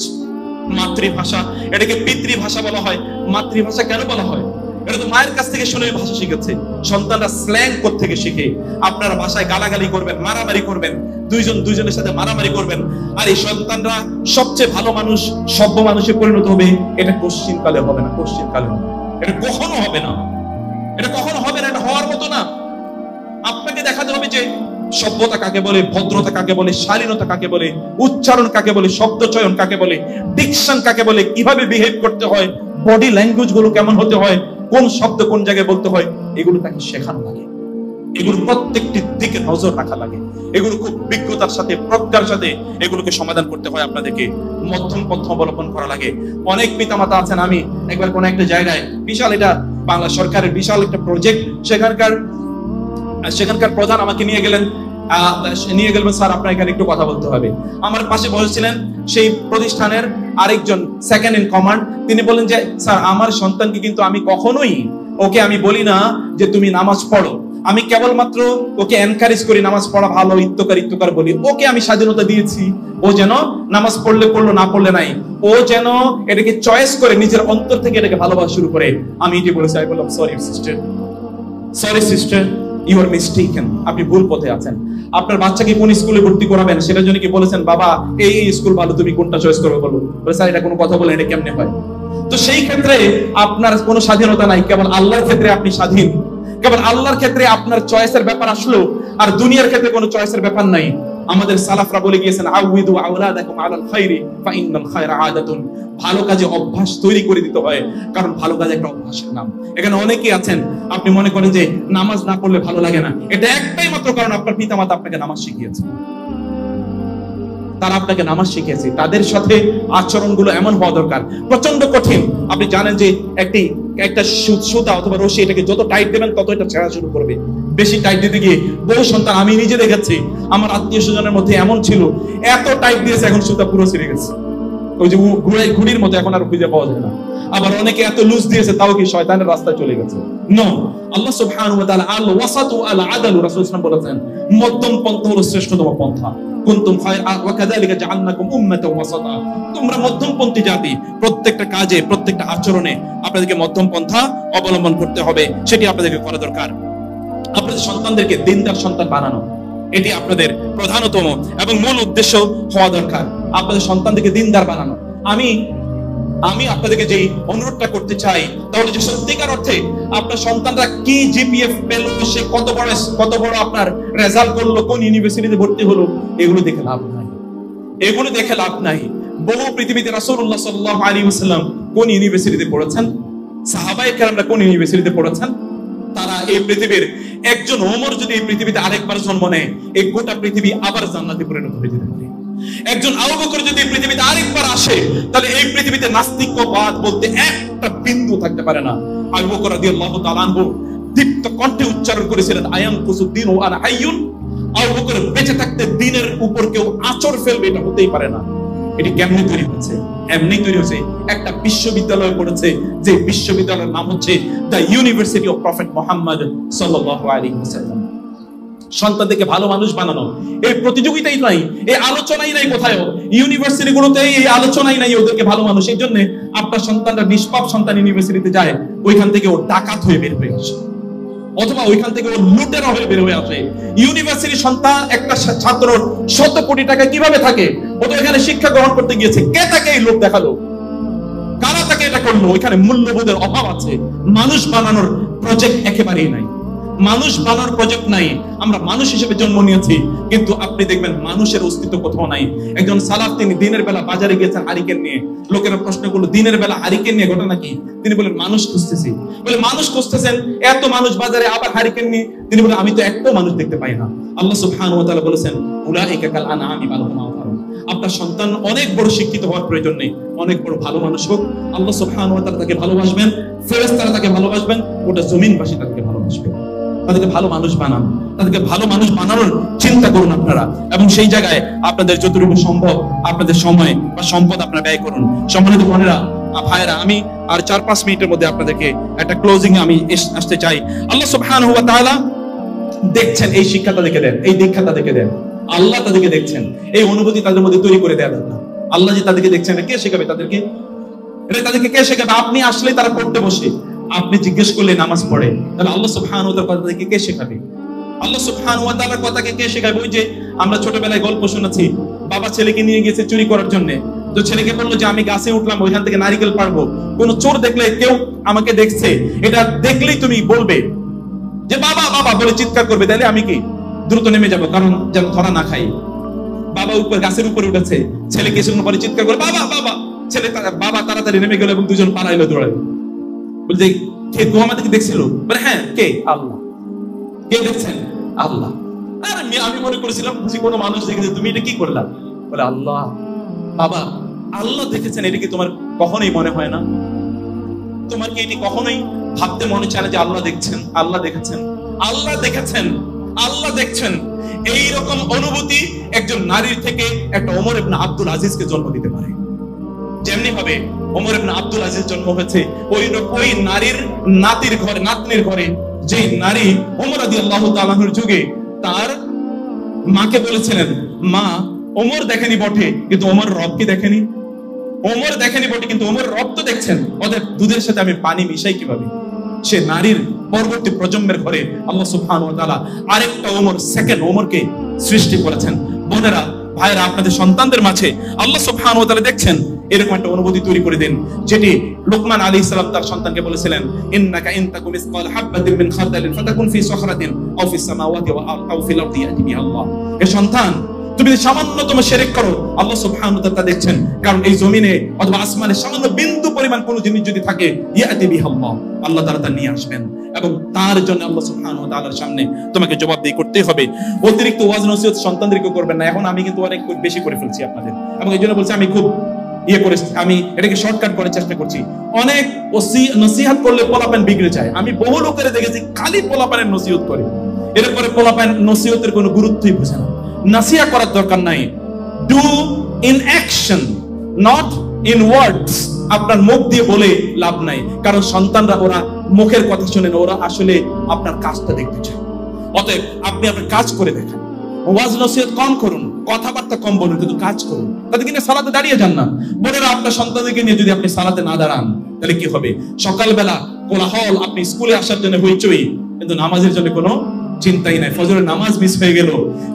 মাতৃভাষা? এটাকে পিতৃভাষা বলা হয়। মাতৃভাষা কেন বলা হয়? এটা তো মায়ের কাছ থেকে শুনে ভাষা শিখেছে। সন্তানরা স্ল্যাং থেকে শিখে। আপনারা ভাষায় গালাগালি করবেন, মারামারি করবেন, দুইজনের সাথে মারামারি করবেন, আর এই সন্তানরা সবচেয়ে ভালো মানুষ, সভ্য মানুষে পরিণত হবে। এটা কোশ্চিনকালে হবে না, কোশ্চিনকালে হবে। এটা কখনো হবে না, এটা কখনো হবে না, এটা হওয়ার মতো না। আপনাকে দেখাতে হবে যে সভ্যতা কাকে বলে, ভদ্রতা কাকে বলে, শালীনতা কাকে বলে, উচ্চারণ কাকে বলে, শব্দ চয়ন কাকে বলে, ডিকশন কাকে বলে, কিভাবে বিহেভ করতে হয়, বডি ল্যাঙ্গুয়েজ গুলো কেমন হতে হয়, কোন শব্দ কোন জায়গায় বলতে হয়, এগুলো তাকে শেখানো লাগে। এগুলো প্রত্যেকটি দিকে নজর রাখা লাগে। এগুলো খুব বিজ্ঞতার সাথে, প্রজ্ঞার সাথে এগুলোকে সমাধান করতে হয়। আপনাদেরকে মধ্যম পন্থা অবলম্বন করা লাগে। অনেক পিতামাতা আছেন, আমি একবার কোন একটা জায়গায়, বিশাল, এটা বাংলা সরকারের বিশাল একটা প্রজেক্ট, সেখানকার প্রধান আমাকে নিয়ে গেলেন, স্যার আপনার এখানে একটু কথা বলতে হবে। আমার পাশে বসেছিলেন সেই প্রতিষ্ঠানের আরেকজন সেকেন্ড ইন কমান্ড। তিনি বলেন যে স্যার, আমার সন্তানকে কিন্তু আমি কখনোই ওকে আমি বলি না যে তুমি নামাজ পড়ো, আমি কেবলমাত্র ওকে এনকারেজ করি, নামাজ পড়া ভালো, ইত্তকার বলি। ওকে আমি স্বাধীনতা দিয়েছি, ও যেন নামাজ পড়লে পড়লো, না পড়লে নাই, ও যেন এটাকে চয়েস করে, নিজের অন্তর থেকে এটাকে ভালোবাসা শুরু করে। আমি এটি বলেছি, আমি বললাম sorry sister, you are mistaken, আপনি ভুল পথে আছেন। আপনার বাচ্চাকে কোন স্কুলে ভর্তি করাবেন সেটার জন্য কি বলেছেন বাবা এই স্কুল ভালো, তুমি কোনটা চয়েস করবে বলবো? বলে স্যার এটা কোনো কথা বলেন, এটা কেমনে হয়? তো সেই ক্ষেত্রে আপনার কোনো স্বাধীনতা নাই, কেবল আল্লাহর ক্ষেত্রে আপনি স্বাধীন। কেবল আল্লাহর ক্ষেত্রে আপনার চয়েসের ব্যাপার আসলো, আর দুনিয়ার ক্ষেত্রে কোনো চয়েসের ব্যাপার নাই। আমাদের সালাফরা বলে গিয়েছেন, আউইদু আওলাদাকুম আলাল খায়রি ফা ইন্নাল খায়রা আদাতুন। ভালো কাজে অভ্যাস তৈরি করে দিতে হয়, কারণ ভালো কাজ একটা অভ্যাসের নাম। এখানে অনেকেই আছেন, আপনি মনে করেন যে নামাজ না পড়লে ভালো লাগে না। এটা একটাই মাত্র কারণ, আপনার পিতামাতা আপনাকে নামাজ শিখিয়েছে, তারা আপনাকে নামাজ শিখিয়েছে। তাদের সাথে আচরণগুলো এমন হওয়া দরকার, প্রচন্ড কঠিন। আপনি জানেন যে একটা সুতা অথবা রশি, এটাকে যত টাইট দেবেন তত এটা ছেঁড়া শুরু করবে। বেশি টাইট দিতে গিয়ে বহু সন্তান, আমি নিজে দেখেছি, আমার আত্মীয় স্বজনের মধ্যে এমন ছিল, এত টাইট দিয়েছে এখন সুতা পুরো ছিঁড়ে গেছে। ওই যে ঘুড়ির মতো এখন আর খুঁজে পাওয়া যায় না। আবার অনেকে এত লুজ দিয়েছে, তাও কি শয়তানের রাস্তায় চলে গেছে। নো, আল্লাহ সুবহানাহু ওয়া তাআলা আল ওয়াসাতু আল আদালু, রাসূল সাল্লাল্লাহু আলাইহি ওয়াসাল্লাম বলেছেন মধ্যম পন্থা হলো শ্রেষ্ঠতম পন্থা। কুনতুম খায়রা ওয়া কাযালিকা জাআলনাকুম উম্মাতান ওয়াসাতা, তোমরা মধ্যমপন্থী জাতি। প্রত্যেকটা কাজে, প্রত্যেকটা আচরণে আপনাদেরকে মধ্যম পন্থা অবলম্বন করতে হবে, সেটি আপনাদেরকে করা দরকার। আপনাদের সন্তানদেরকে দিনদার সন্তান বানানো, এটি আপনাদের প্রধানতম এবং মূল উদ্দেশ্য হওয়া দরকার। আপনাদের সন্তানদেরকে দিনদার বানানো। আমি আপনাদেরকে যে অনুরোধটা করতে চাই, তাহলে যে সত্যিকার অর্থে আপনার সন্তানরা কি জিপিএফ পেল, সে কত বড় আপনার রেজাল্ট করলো, কোন ইউনিভার্সিটিতে ভর্তি হলো, এগুলো দেখে লাভ নাই। বহু পৃথিবীতে রাসূলুল্লাহ সাল্লাল্লাহু আলাইহি ওয়াসাল্লাম কোন ইউনিভার্সিটিতে পড়েছেন, সাহাবায়ে কেরামরা কোন ইউনিভার্সিটিতে পড়েছেন, তারা এই পৃথিবীর একজন ওমর যদি এই পৃথিবীতে আরেকবার জন্ম নেয়, এই গোটা পৃথিবী আবার জান্নাতে পরিণত হয়ে যেতে পারে। একজন আবু বকর যদি এই পৃথিবীতে আরেকবার আসে, তাহলে এই পৃথিবীতে নাস্তিকবাদ বলতে একটা বিন্দু থাকতে পারে না। আবু বকর রাদিয়াল্লাহু তাআলা আনহু দীপ্ত কণ্ঠে উচ্চারণ করেছিলেন, আয়াম কুসুদ্দিন ওয়া আনা হাইয়ুন। আবু বকর বেঁচে থাকতে দ্বীনের উপর কেউ আঁচড় ফেলবে, এটা হতেই পারে না। এটি কেমনে তৈরি হচ্ছে? এমনি তৈরি হচ্ছে, একটা বিশ্ববিদ্যালয় পড়েছে, যে বিশ্ববিদ্যালয়ের নাম হচ্ছে the university of prophet Muhammad সাল্লাল্লাহু আলাইহি ওয়াসাল্লাম। সন্তানদেরকে ভালো মানুষ বানানো, এই প্রতিযোগিতাই নাই, এই আলোচনাই নাই, কোথাও ইউনিভার্সিটি গুলোতে এই আলোচনাই নাই ওদেরকে ভালো মানুষ। এই জন্য আপনার সন্তানরা নিষ্পাপ সন্তান ইউনিভার্সিটিতে যায়, ওইখান থেকে ও ডাকাত হয়ে বের হয়ে আসে, অথবা ওইখান থেকে ও লুটেরা হয়ে বের হয়ে আসে। ইউনিভার্সিটির সন্তান একটা ছাত্র 100 কোটি টাকা কিভাবে থাকে? ও তো এখানে শিক্ষা গ্রহণ করতে গিয়েছে, কে তাকে এই লোক দেখালো? কারা তাকে এটা করলো? ওইখানে মূল্যবোধের অভাব আছে। মানুষ বানানোর প্রজেক্ট একেবারেই নাই, মানুষ বানানোর প্রজেক্ট নাই। আমরা মানুষ হিসেবে জন্ম নিয়েছি, কিন্তু আপনি দেখবেন মানুষের অস্তিত্ব কোথাও নাই। একজন সালাফ, তিনি দিনের বেলা বাজারে গিয়েছেন হারিকেন নিয়ে। লোকেরা প্রশ্ন করলো, দিনের বেলা হারিকেন নিয়ে ঘটনা কি? তিনি বলেন, মানুষ খুঁজতেছি। বলে, মানুষ খুঁজতেছেন? এত মানুষ বাজারে, আবার হারিকেন নিয়ে? তিনি বলেন, আমি তো একটাও মানুষ দেখতে পাই না। আল্লাহ সুবহানাহু ওয়া তাআলা বলেছেন, উলাইকা কাল আনআমি বাল হুম আযল্ল। আপনার সন্তান অনেক বড় শিক্ষিত হওয়ার প্রয়োজন নেই, অনেক বড় ভালো মানুষ হোক, আল্লাহ সুবহানাহু ওয়া তাআলা তাকে ভালোবাসবেন, ফেরেশতারা তাকে ভালোবাসবেন, গোটা জমিনবাসী তাকে ভালোবাসবে। তাদেরকে ভালো মানুষ বানান, তাদেরকে ভালো মানুষ বানানোর চিন্তা করুন আপনারা, এবং সেই জায়গায় আপনাদের যতটুকু সম্ভব আপনাদের সময় বা সম্পদ আপনারা ব্যয় করুন। সম্মানিত বোনেরা, ভাইয়েরা, আমি আর 4-5 মিনিটের মধ্যে আপনাদেরকে একটা ক্লোজিং আমি আসতে চাই। আল্লাহ সুবহানাহু ওয়া তাআলা দেখছেন, এই শিক্ষা তাদেরকে দেন, এই দীক্ষা তাদেরকে দেন। আল্লাহ তাদেরকে দেখছেন, এই অনুভূতি তাদের মধ্যে তৈরি করে দেয়া দরকার। আল্লাহ যে তাদেরকে দেখছেন, কে শেখাবে তাদেরকে? এটা তাদেরকে কে শেখাবে? আপনি আসলে তারা পড়তে বসে, আপনি জিজ্ঞেস করলে নামাজ পড়ে, তাহলে আল্লাহ সুবহানাহু ওয়া তাআলার কথাকে কে শেখাবে? আল্লাহ সুবহানাহু ওয়া তাআলার কথাকে কে শেখাবে? ওই যে আমরা ছোটবেলায় গল্প শুনেছি, বাবা ছেলেকে নিয়ে গেছে চুরি করার জন্য, তো ছেলেকে বললো যে আমি গাছে উঠলাম, ওইখান থেকে নারকেল পারবো। কোন চোর দেখলে, কেউ আমাকে দেখছে, এটা দেখলেই তুমি বলবে যে বাবা বাবা বলে চিৎকার করবে, তাহলে আমি কি দ্রুত নেমে যাবো, কারণ যেন ধরা না খাই। বাবা উপর গাছের উপরে উঠেছে, ছেলেকে এসে পরে চিৎকার করে বাবা বাবা, ছেলে বাবা তাড়াতাড়ি নেমে গেল এবং দুজন পালাইলো দৌড়াইলো। বলছে, কে গো আমাদেরকে দেখছিল? বলে, হ্যাঁ। কে? আল্লাহ। কে দেখছেন? আল্লাহ। আরে আমি মনে করেছিলাম বুঝি কোনো মানুষ দেখেছে, তুমি এটা কি করলা? বলে, আল্লাহ। বাবা, আল্লাহ দেখেছেন, এটা কি তোমার কখনোই মনে হয় না? তোমার কি এটি কখনোই ভাবতে মনে চায় না যে আল্লাহ দেখছেন, আল্লাহ দেখেছেন, আল্লাহ দেখেছেন, আল্লাহ দেখছেন? এইরকম অনুভূতি একজন নারীর থেকে একটা ওমর ইবনে আব্দুল আজিজকে জন্ম দিতে পারে। যেমনি ভাবে ওমর ইবনে আব্দুল আজিজ জন্ম হয়েছে ওই নারীর নাতির ঘরে, নাতনির ঘরে, যে নারী ওমর রাদিয়াল্লাহু তাআলা আনহুর যুগে তার মাকে বলেছিলেন, মা, ওমর দেখেনি বটে, কিন্তু ওমর রবকে দেখেনি। ওমর দেখেনি বটে, কিন্তু ওমর রব তো দেখছেন, ওদের দুধের সাথে আমি পানি মিশাই কিভাবে? সে নারীর পরবর্তী প্রজন্মের ঘরে আল্লাহ সুবহানাহু ওয়া তাআলা আরেকটা ওমর, সেকেন্ড ওমরকে সৃষ্টি করেছেন। বোনেরা, ভাইরা, আপনাদের সন্তানদের মাঝে আল্লাহ সুবহানাহু ওয়া তাআলা দেখছেন, এরকম একটা অনুভূতি তৈরি করে দিন, যেটি লোকমান আলাইহিস সালাম তার সন্তানকে বলেছিলেন, ইন্নাকা ইন তাকুম মিসকাল হাববাতিন মিন খারদালিন ফাতাকুন ফি সাখরাতিন আও ফিস সামাওয়াতি আও ফিল আরদি ইয়াতি বিহা আল্লাহ। এ সন্তান, তুমি সামান্যতম শিরক করো, আল্লাহ সুবহানাহু ওয়া তাআলা দেখছেন, কারণ এই জমিনে অথবা আসমানে সামান্য বিন্দু পরিমাণ কোনো জিনিস যদি থাকে, ইয়াতি বিহা আল্লাহ, আল্লাহ তাআলা তা নিয়ে আসবেন, এবং তার জন্য আল্লাহ সুবহানাহু ওয়া তাআলার সামনে তোমাকে জবাবদিহি করতে হবে। অতিরিক্ত ওয়াজ নসিহত সন্তানদেরকে করবেন না। এখন আমি কিন্তু অনেক বেশি করে ফেলছি আপনাদের, এবং এই জন্য বলছি আমি খুব আমি এটাকে শর্টকাট করার চেষ্টা করছি। অনেক নসিহত করলে পোলাপান বিগড়ে যায়। আমি বহু লোকের দেখেছি খালি পোলাপানের নসিহত করে, এরপরে পোলাপান নসিহতের কোনো গুরুত্বই বোঝে না। নসিহত করার দরকার নাই, do in action, not in words. আপনার মুখ দিয়ে বলে লাভ নাই, কারণ সন্তানরা ওরা মুখের কথা শুনে না, ওরা আসলে আপনার কাজটা দেখতে চায়। অতএব আপনি আপনার কাজ করে দেখান। ওয়াজ নসিহত কম করুন, কথাবার্তা কম বলুন, কিন্তু কাজ করুন। তাদেরকে নিয়ে সালাতে দাঁড়িয়ে যান না। বোনেরা, আপনার সন্তানদেরকে নিয়ে যদি আপনি সালাতে না দাঁড়ান, তাহলে কি হবে? সকালবেলা কোলাহল, আপনি স্কুলে আসার জন্য হইচই, কিন্তু নামাজের জন্য কোনো চিন্তাই নাই। ফজরের নামাজ মিস হয়ে গেল।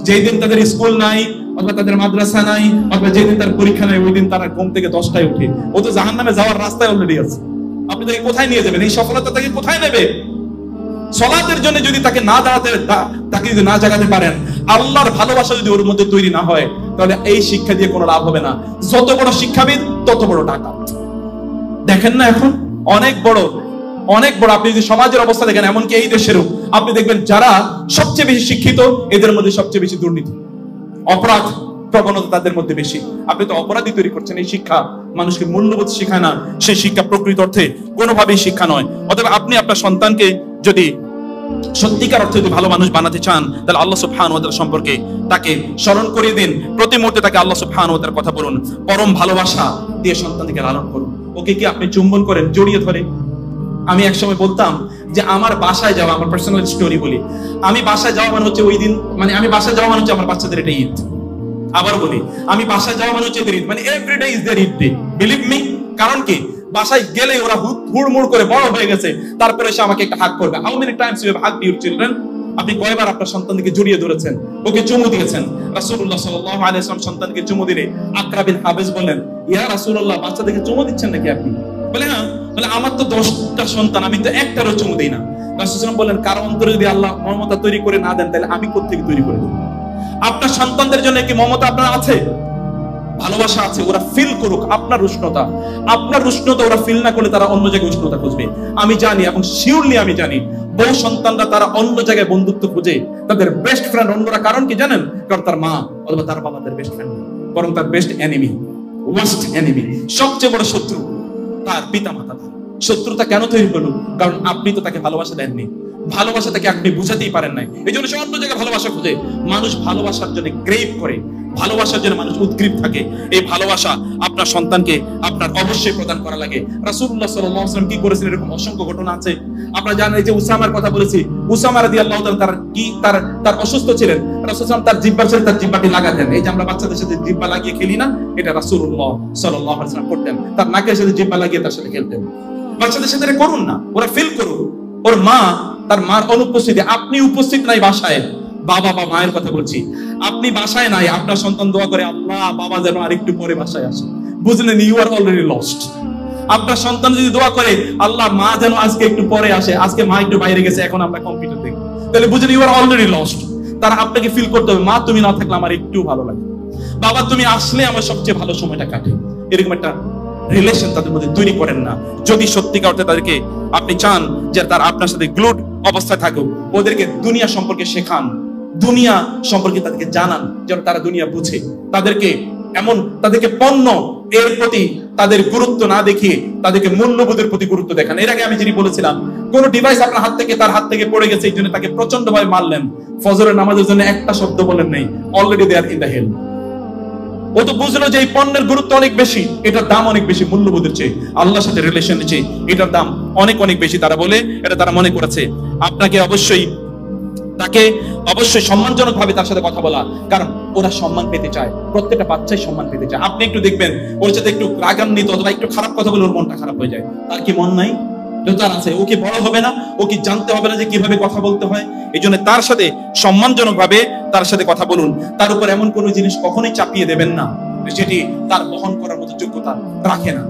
যেই দিন তাদের স্কুল নাই, অথবা তাদের মাদ্রাসা নাই, অথবা যেদিন তার পরীক্ষা নাই, ওই দিন তারা ঘুম থেকে 10টায় উঠে, ও তো জাহান্নামে যাওয়ার রাস্তায় অলরেডি আছে। আপনি তাকে কোথায় নিয়ে যাবেন? এই সফলতা তাকে কোথায় নেবে? সালাতের জন্য যদি তাকে না দাঁড়াতে, তাকে যদি না জাগাতে পারেন, আল্লাহর ভালোবাসা যদি ওর মধ্যে তৈরি না হয়, তাহলে এই শিক্ষা দিয়ে কোনো লাভ হবে না। যত বড় শিক্ষাবিদ তত বড় ডাকাত। দেখেন না এখন অনেক বড় আপনি যদি সমাজের অবস্থা দেখেন, এমনকি এই দেশেরও আপনি দেখবেন যারা সবচেয়ে বেশি শিক্ষিত, এদের মধ্যে সবচেয়ে বেশি দুর্নীতি, অপরাধ প্রবণতা তাদের মধ্যে বেশি। আপনি তো অপরাধী তৈরি করছেন। এই শিক্ষা মানুষকে মূল্যবোধ শেখায় না, সেই শিক্ষা প্রকৃত অর্থে কোনোভাবেই শিক্ষা নয়। অতএব আপনি আপনার সন্তানকে যদি সত্যিকার অর্থে যদি ভালো মানুষ বানাতে চান, তাহলে আল্লাহ সুবহানাহু ওয়া তাআলা সম্পর্কে তাকে স্মরণ করিয়ে দিন, প্রতি মুহূর্তে তাকে আল্লাহ সুবহানাহু ওয়া তাআলার কথা বলুন, পরম ভালোবাসা দিয়ে সন্তানকে লালন করুন। ওকে কি আপনি চুম্বন করেন, জড়িয়ে ধরে? আমি একসময় বলতাম যে আমার বাসায় যাওয়া, আমার পার্সোনাল স্টোরি বলি, আমি বাসায় যাওয়া মানে হচ্ছে ওই দিন, মানে আমি বাসায় যাওয়া মানে হচ্ছে আমার বাচ্চাদের এটা ঈদ। আবার বলি, আমি বাসায় যাওয়া মানে হচ্ছে ঈদ, মানে everyday is there Eid day, believe me. কারণ কি, বাসায় গেলে ওরা হুড়মুড় করে বড় হয়ে গেছে, তারপরে এসে আমাকে একটা হাগ করবে। How many times you have hugged your children? আপনি কয়বার আপনার সন্তানকে জড়িয়ে ধরেছেন, ওকে চুমু দিয়েছেন? রাসূলুল্লাহ সাল্লাল্লাহু আলাইহি ওয়াসাল্লাম সন্তানকে চুমু দিলে আকরা বিন হাবিস বললেন, ইয়া রাসূলুল্লাহ, বাচ্চাদেরকে চুমু দিচ্ছেন নাকি আপনি? বলে হ্যাঁ। বলে আমার তো 10টা সন্তান, আমি তো একটারও চুমু দেই না। রাসূলুল্লাহ সাল্লাল্লাহু আলাইহি ওয়াসাল্লাম বললেন, কারো অন্তরে যদি আল্লাহ মমতা তৈরি করে না দেন, তাহলে আমি কোত্থেকে তৈরি করে দেব? আপনার সন্তানদের জন্য কি মমতা আপনার আছে, ভালোবাসা আছে? ওরা ফিল করুক আপনার উষ্ণতা। আপনার উষ্ণতা ওরা ফিল না করলে তারা অন্য জায়গায় উষ্ণতা খুঁজবে। আমি জানি, এবং শিওরলি আমি জানি, বহু সন্তানরা তারা অন্য জায়গায় বন্ধুত্ব খুঁজে, তাদের বেস্ট ফ্রেন্ড অন্যরা। কারণ কি জানেন? কারণ তার মা অথবা তার বাবা তার বেস্ট ফ্রেন্ড, বরং তার বেস্ট এনিমি, ওয়ার্স্ট এনিমি, সবচেয়ে বড় শত্রু তার পিতা মাতা। শত্রুতা কেন তৈরি করলো? কারণ আপনি তো তাকে ভালোবাসা দেননি, ভালোবাসা তাকে আপনি বুঝাতেই পারেন নাই। এই জন্য সে অন্য জায়গায় ভালোবাসা খুঁজে। মানুষ ভালোবাসার জন্য ক্রেভ করে, ভালোবাসার জন্য মানুষ উদ্গ্রীব থাকে। এই ভালোবাসা আপনার সন্তানকে আপনার অবশ্যই প্রদান করা লাগে। রাসূলুল্লাহ সাল্লাল্লাহু আলাইহি ওয়াসাল্লাম কি করেছেন, এরকম অসংখ্য ঘটনা আছে। আপনারা জানেন, এই যে উসামার কথা বলেছি, উসামা রাদিয়াল্লাহু তাআলা তার অসুস্থ ছিলেন। রাসূল সাল্লাল্লাহু তার জিহ্বার সাথে তার জিহ্বাটি লাগাতেন। এই যে আমরা বাচ্চাদের সাথে জিহ্বা লাগিয়ে খেলি না, এটা রাসূলুল্লাহ সাল্লাল্লাহু আলাইহি ওয়াসাল্লাম করতেন। তার নাকের সাথে জিহ্বা লাগিয়ে তার সাথে খেলতেন। বাচ্চাদের সাথে করুন না, ওরা ফিল করুক ওর মা, তার মার অনুপস্থিতি। আপনি উপস্থিত নাই বাসায়, বাবা বা মায়ের কথা বলছি, আপনি বাসায় নাই, আপনার সন্তান দোয়া করে, আল্লাহ বাবা যেন আরেকটু পরে বাসায় আসে, বুঝলেন? You are already lost. আপনার সন্তান যদি দোয়া করে, আল্লাহ মা যেন আজকে একটু পরে আসে, আজকে মা একটু বাইরে গেছে, এখন আমরা কম্পিউটার দেখব, তাহলে বুঝলেন ইউ আর অলরেডি লস্ট। তারা আপনাকে ফিল করতে হবে, মা তুমি না থাকলে আমার একটু ভালো লাগে, বাবা তুমি আসলে আমার সবচেয়ে ভালো সময়টা কাটে। এরকম একটা রিলেশন তাদের মধ্যে তৈরি করেন না। যদি সত্যিকার অর্থে তাদেরকে আপনি চান যে তারা আপনার সাথে গ্লুড অবস্থায় থাকুক, ওদেরকে দুনিয়া সম্পর্কে শেখান, দুনিয়া সম্পর্কে তাদেরকে জানান, যেন তারা দুনিয়া বুঝে। তাদেরকে পণ্য এর প্রতি তাদের গুরুত্ব না দেখিয়ে তাদেরকে মূল্যবোধের প্রতি গুরুত্ব দেখান। এর আগে আমি যিনি বলেছিলাম, কোন ডিভাইস আপনার তার হাত থেকে পড়ে গেছে, এই জন্য তাকে প্রচন্ড ভাবে মারলেন, ফজরের নামাজের জন্য একটা শব্দ বলেন নাই, already they are in the hell. ও তো বুঝলো যে এই পণ্যের গুরুত্ব অনেক বেশি, এটার দাম অনেক বেশি, মূল্যবোধের চেয়ে, আল্লাহর সাথে রিলেশনের চেয়ে এটার দাম অনেক অনেক বেশি। তারা বলে এটা তারা মনে করেছে। আপনাকে তাকে অবশ্যই সম্মানজনক ভাবে তার সাথে কথা বলা, কারণ ওরা সম্মান পেতে চায়, প্রত্যেকটা বাচ্চাই সম্মান পেতে চায়। আপনি একটু দেখবেন, ওর সাথে একটু রাগান্বিত অথবা একটু খারাপ কথা বলে ওর মনটা খারাপ হয়ে যায়। তার কি মন নাই? তার আছে। ও কি বড় হবে না? ও কি জানতে হবে না যে কিভাবে কথা বলতে হয়? এই জন্য তার সাথে সম্মানজনক ভাবে তার সাথে কথা বলুন। তার উপর এমন কোনো জিনিস কখনোই চাপিয়ে দেবেন না যেটি তার বহন করার মতো যোগ্যতা রাখে না।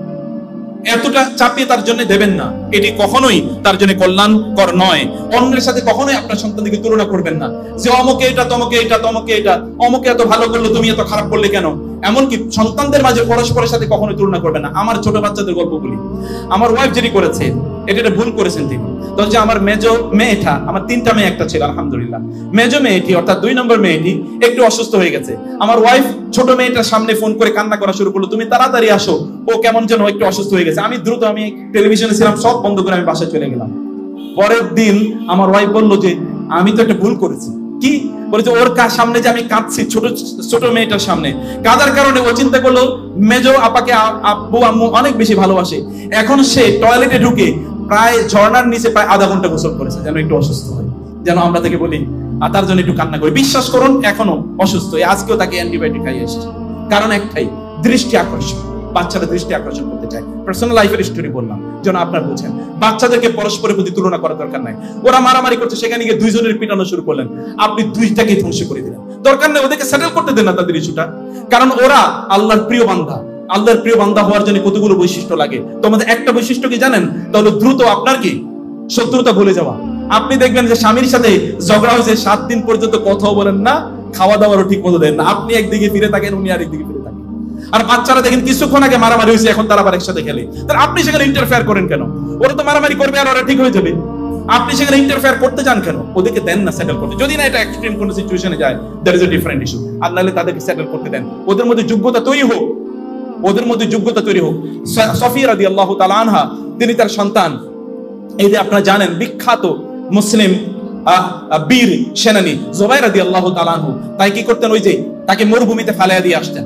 এতটা চাপিয়ে তার জন্য দেবেন না, এটি কখনোই তার জন্য কল্যাণকর নয়। অন্যের সাথে কখনোই আপনার সন্তানকে তুলনা করবেন না, যে অমুকে এটা, তমকে এটা, তমকে এটা, অমুকে এত ভালো করলো, তুমি এত খারাপ করলে কেন। এমনকি সন্তানদের মাঝে পরস্পরের সাথে কখনোই তুলনা করবেন না। আমার ছোট বাচ্চাদের গল্প বলি। আমার ওয়াইফ যেটি করেছে, এটা ভুল করেছেন তিনি। তো যে আমার মেজো মেয়েটা, আমার 3টা মেয়ে একটা ছিল আলহামদুলিল্লাহ, মেজো মেয়েটি অর্থাৎ 2 নম্বর মেয়েটি একটু অসুস্থ হয়ে গেছে। আমার ওয়াইফ ছোট মেয়েটার সামনে ফোন করে কান্না করা শুরু করলো, তুমি তাড়াতাড়ি আসো, ও কেমন যেন একটু অসুস্থ হয়ে গেছে। আমি দ্রুত, আমি টেলিভিশনে ছিলাম, সব বন্ধ করে আমি বাসায় চলে গেলাম। পরের দিন আমার ওয়াইফ বললো যে আমি তো একটা ভুল করেছি। কি বলেছে? ওর সামনে যে আমি কাঁদছি, ছোট মেয়েটার সামনে কাঁদার কারণে ও চিন্তা করলো মেজো আপাকে আব্বু আম্মু অনেক বেশি ভালোবাসে। এখন সে টয়লেটে ঢুকে প্রায় ঝর্ণার নিচে প্রায় আধা ঘন্টা গোসল করেছে, যেন একটু অসুস্থ হয়, যেন আমরা তাকে বলি আর তার জন্য একটু কান্না করি। বিশ্বাস করুন এখনো অসুস্থ, আজকেও তাকে অ্যান্টিবায়োটিক খাইয়ে এসেছে। কারণ একটাই, দৃষ্টি আকর্ষণ। বাচ্চারা দৃষ্টি আকর্ষণ করতে চায়। পার্সোনাল লাইফের স্টোরি বললাম যেন আপনারা বুঝেন। বাচ্চাদেরকে পরস্পরের প্রতি তুলনা করার দরকার নাই। ওরা মারামারি করছে, সেখানে গিয়ে দুইজনের পিটানো শুরু করলেন, আপনি দুইটাকে ধ্বংস করে দিলেন। দরকার নেই, ওদেরকে সেটেল করতে দেন না তাদের ইস্যুটা, কারণ ওরা আল্লাহর প্রিয় বান্দা। আল্লাহর প্রিয় বান্দা হওয়ার জন্য কতগুলো বৈশিষ্ট্য লাগে। তোমাদের একটা বৈশিষ্ট্য কি জানেন? তাহলে দ্রুত আপনার কি শত্রুতা ভুলে যাওয়া। আপনি দেখবেন যে স্বামীর সাথে ঝগড়া হয়েছে, 7 দিন পর্যন্ত কথাও বলেন না, খাওয়া দাওয়ারও ঠিক মতো দেন না। আপনি একদিকে ফিরে থাকেন, উনি আরেকদিকে ফিরে থাকেন। আর বাচ্চারা দেখেন কিছুক্ষণ আগে মারামারি হয়েছে, এখন তারা আবার একসাথে খেলে। তাহলে আপনি সেখানে ইন্টারফেয়ার করেন কেন? ওরা তো মারামারি করবে আর ওরা ঠিক হয়ে যাবে, আপনি সেখানে ইন্টারফেয়ার করতে যান কেন? ওদেরকে দেন না সেটেল করতে। যদি না এটা এক্সট্রিম কোন সিচুয়েশনে যায়, that is a different issue. আর নাহলে তাদেরকে সেটেল করতে দেন, ওদের মধ্যে যোগ্যতা তৈরি হোক, ওদের মধ্যে যোগ্যতা তৈরি হোক। সফিয়া রাদিয়াল্লাহু তাআলা আনহা, তিনি তার সন্তান, এই যে আপনারা জানেন বিখ্যাত মুসলিম বীর সেনানী জুবাইর রাদিয়াল্লাহু তাআলা আনহু, তাই কি করতেন, ওই যে তাকে মরুভূমিতে ফালাইয়া দিয়ে আসতেন।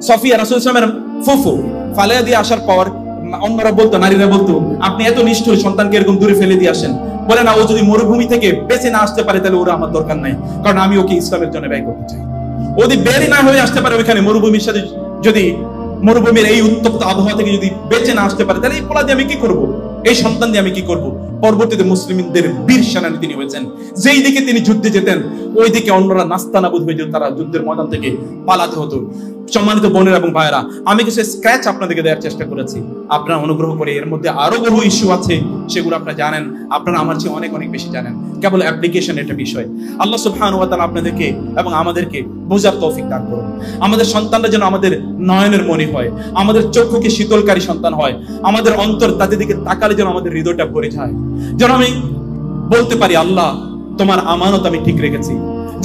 সফিয়া রাসূলুল্লাহ সাল্লাল্লাহু আলাইহি ওয়াসাল্লামের ফুফু ফালাইয়া দিয়ে আসার পর অন্যরা বলতো, নারীরা বলতো, আপনি এত নিষ্ঠুর, সন্তানকে এরকম দূরে ফেলে দিয়ে আসেন। বলে না, ও যদি মরুভূমি থেকে বেঁচে না আসতে পারে তাহলে ওরা আমার দরকার নাই, কারণ আমি ওকে ইসলামের জন্য ব্যয় করতে চাই। ও যদি বের না হয়ে আসতে পারে ওইখানে মরুভূমির সাথে, যদি মরুভূমির এই উত্তপ্ত আবহাওয়া থেকে যদি বেঁচে না আসতে পারে, তাহলে এই পোলা দিয়ে আমি কি করব, এই সন্তান দিয়ে আমি কি করব। পরবর্তীতে মুসলিমদের বীর সেনানী তিনি হয়েছেন। যেই দিকে তিনি যুদ্ধে যেতেন ওই দিকে অন্যরা নাস্তানাবুদ হয়ে যেত, তারা যুদ্ধের ময়দান থেকে পালাতে হতো। সম্মানিত বোনেরা এবং ভাইয়েরা, আমি কিছু স্ক্র্যাচ আপনাদেরকে দেওয়ার চেষ্টা করেছি, আপনারা অনুগ্রহ করে, এর মধ্যে আরো বহু ইস্যু আছে, সেগুলো আপনারা জানেন, আপনারা আমার চেয়ে অনেক অনেক বেশি জানেন, কেবল অ্যাপ্লিকেশন একটা বিষয়। আল্লাহ সুবহানাহু ওয়া তাআলা আপনাদেরকে এবং আমাদেরকে বোঝার তৌফিক দান করুন। আমাদের সন্তানরা যেন আমাদের নয়নের মণি হয়, আমাদের চক্ষুকে শীতলকারী সন্তান হয়, আমাদের অন্তর তাদের দিকে তাকালে যেন আমাদের হৃদয়টা ভরে যায়, যেন আমি বলতে পারি, আল্লাহ তোমার আমানত আমি ঠিক রেখেছি।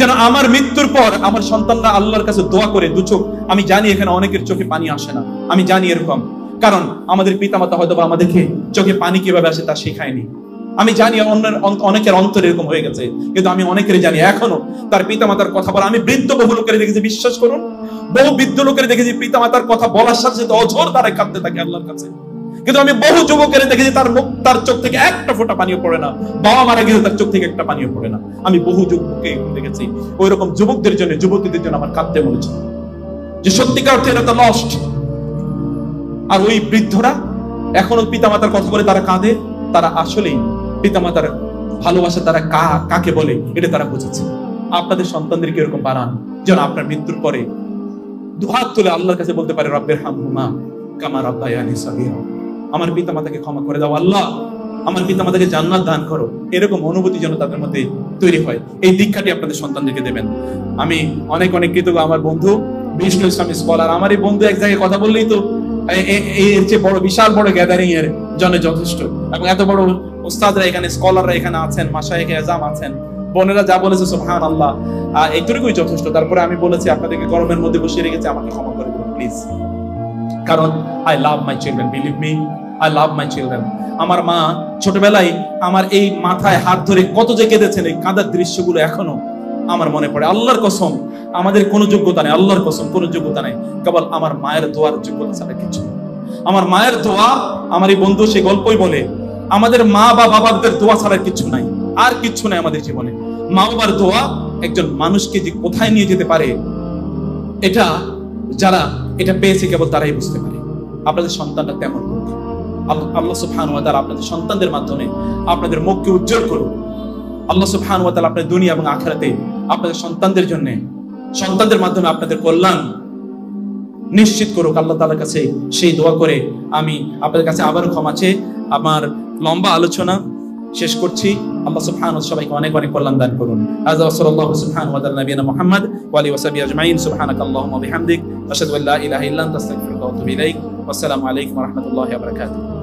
যেন আমার মৃত্যুর পর আমার সন্তানরা আল্লাহর কাছে দোয়া করে দু চোখ, আমি জানি এখানে অনেকের চোখে পানি আসে না, আমি জানি এরকম, কারণ আমাদের পিতামাতা হয়তো আমাদেরকে চোখে পানি কিভাবে আসে তা শেখায়নি। আমি জানি অনেকের অন্তর এরকম হয়ে গেছে, কিন্তু আমি অনেকেরই জানি এখনো তার পিতামাতার কথা বলা। আমি বৃদ্ধ বহু লোকের দেখেছি, বিশ্বাস করুন, বহু বৃদ্ধ লোকের দেখেছি পিতামাতার কথা বলার সাথে সাথে অঝোর তারা কাঁদতে থাকে আল্লাহর কাছে। কিন্তু আমি বহু যুবকের দেখেছি তার চোখ থেকে একটা ফোঁটা পানিও পড়ে না, বাবা মারা গেছে তার চোখ থেকে একটা পানিও পড়ে না। আমি বহু যুবককে দেখেছি। ওই রকম যুবকদের জন্য, যুবতীদের জন্য আমার কাঁদতে মনে হচ্ছে যে সত্যিকার অর্থে এরা তো লস্ট। আর ওই বৃদ্ধরা এখনো পিতামাতার কথা বলে তারা কাঁদে, তারা আসলেই পিতামাতার ভালোবাসা তারা কাকে বলে এটা তারা বুঝেছে। আপনাদের সন্তানদেরকে এরকম বানান যেন আপনার মৃত্যুর পরে দুহাত তুলে আল্লাহর কাছে বলতে পারে, রব্বির হামহুমা কামা রাব্বায়ানি সগীরা, আমার পিতামাতাকে ক্ষমা করে দাও আল্লাহ, আমার পিতামাতাকে জান্নাত দান করো। এরকম অনুভূতি যেন তাদের মধ্যে তৈরি হয়, এই দীক্ষাটি আপনাদের সন্তানদেরকে দেবেন। আমি অনেক অনেক কৃতজ্ঞ আমার বন্ধু বিষ্ণু ইসলামী স্কলার। আমার এই বন্ধু এক জায়গায় কথা বললেই তো এর চেয়ে বড় বিশাল বড় গ্যাদারিং এর জন্য যথেষ্ট, এবং এত বড় উস্তাদরা এখানে, স্কলাররা এখানে আছেন, মাশায়েখে আযম আছেন, বোনেরা যা বলেছে সুবহানাল্লাহ, এইটুকুই যথেষ্ট। তারপরে আমি বলেছি আপনাদেরকে গরমের মধ্যে বসিয়ে রেখেছি, আমাকে ক্ষমা করে দিন প্লিজ, কারণ I love my children, believe me, I love my children. আমার মা ছোটবেলায় আমার এই মাথায় হাত ধরে কত যে কেঁদেছেন, এই কাঁদার দৃশ্যগুলো এখনো আমার মনে পড়ে। আল্লাহর কসম, আমাদের কোনো যোগ্যতা নেই, আল্লাহর কসম কোনো যোগ্যতা নেই, কেবল আমার মায়ের দোয়ার যোগ্যতা ছাড়া কিছু। আমার মায়ের দোয়া, আমার এই বন্ধু সে গল্পই বলে, আমাদের মা বা বাবাদের দোয়া ছাড়া কিছু নাই, আর কিছু নাই আমাদের জীবনে। মা বাবার দোয়া একজন মানুষকে যে কোথায় নিয়ে যেতে পারে, এটা যারা এটা পেয়েছে কেবল তারাই বুঝতে পারে। আপনাদের সন্তানরা তেমন হোক, আল্লাহ সুবহানাহু ওয়া তাআলা আপনাদের সন্তানদের মাধ্যমে আপনাদের মুখকে উজ্জ্বল করুন। আল্লাহ সুবহানাহু ওয়া তাআলা আপনাদের দুনিয়া এবং আখিরাতে আপনাদের সন্তানদের জন্য, সন্তানদের মাধ্যমে আপনাদের কল্যাণ নিশ্চিত করুক আল্লাহ তাআলার কাছে সেই দোয়া করে আমি আপনাদের কাছে আবার ক্ষমা চেয়ে আমার লম্বা আলোচনা শেষ করছি। আল্লাহ সুবহানাহু ওয়া তাআলা সবাইকে অনেক অনেক কল্যাণ দান করুন। আযা সাল্লাল্লাহু সুবহানাহু ওয়া তাআলা নবিয়ানা মুহাম্মদ ওয়া আলিহি ওয়া সাহবিহি আজমাইন। সুবহানাকাল্লাহুম্মা ওয়া বিহামদিক আশহাদু আল্লা ইলাহা ইল্লা আনতা আস্তাগফিরুকা ওয়া আতুবু ইলাইক। ওয়াসসালামু আলাইকুম ওয়া রাহমাতুল্লাহি ওয়া বারাকাতুহু।